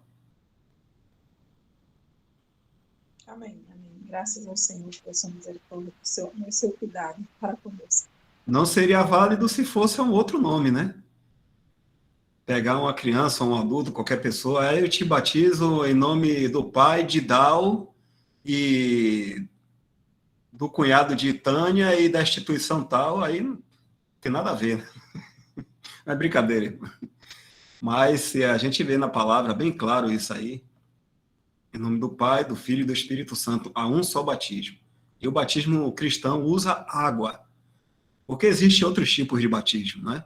Amém, amém. Graças ao Senhor pela sua misericórdia, pelo seu cuidado para conosco. Não seria válido se fosse um outro nome, né? Pegar uma criança, um adulto, qualquer pessoa, aí eu te batizo em nome do pai de Dal e do cunhado de Tânia e da instituição tal, aí não tem nada a ver, né? É brincadeira, irmão. Mas se a gente vê na palavra bem claro isso aí, em nome do Pai, do Filho e do Espírito Santo, há um só batismo. E o batismo cristão usa água, porque existem outros tipos de batismo, né?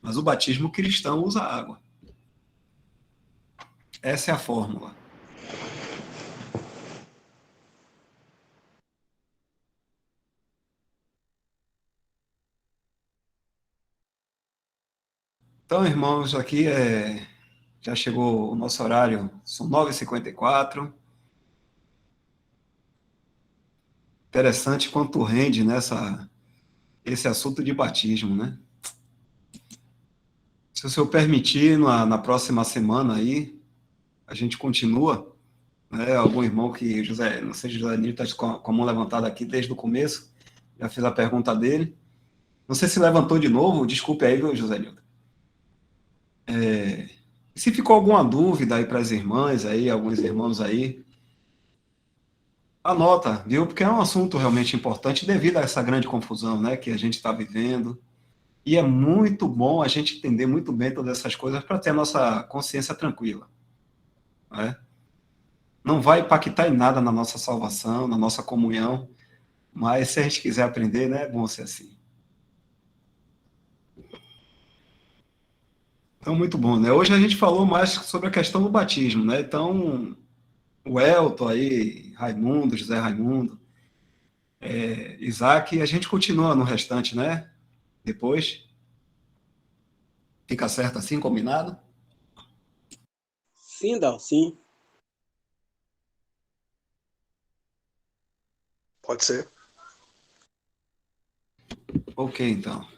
Mas o batismo cristão usa água. Essa é a fórmula. Então, irmãos, aqui já chegou o nosso horário, são 9h54. Interessante quanto rende esse assunto de batismo, né? Se o senhor permitir, na próxima semana aí, a gente continua, né? Algum irmão que, não sei se José Nilton está com a mão levantada aqui desde o começo, já fiz a pergunta dele. Não sei se levantou de novo, desculpe aí, viu, José Nilton. Se ficou alguma dúvida aí para as irmãs aí, alguns irmãos aí, anota, viu? Porque é um assunto realmente importante devido a essa grande confusão, né, que a gente está vivendo. E é muito bom a gente entender muito bem todas essas coisas para ter a nossa consciência tranquila, né? Não vai impactar em nada na nossa salvação, na nossa comunhão, mas se a gente quiser aprender, né, é bom ser assim. Então, muito bom, né? Hoje a gente falou mais sobre a questão do batismo, né? Então, o Elton aí, Raimundo, José Raimundo, Isaac, a gente continua no restante, né? Depois. Fica certo assim, combinado? Sim, Dal, sim. Pode ser. Ok, então.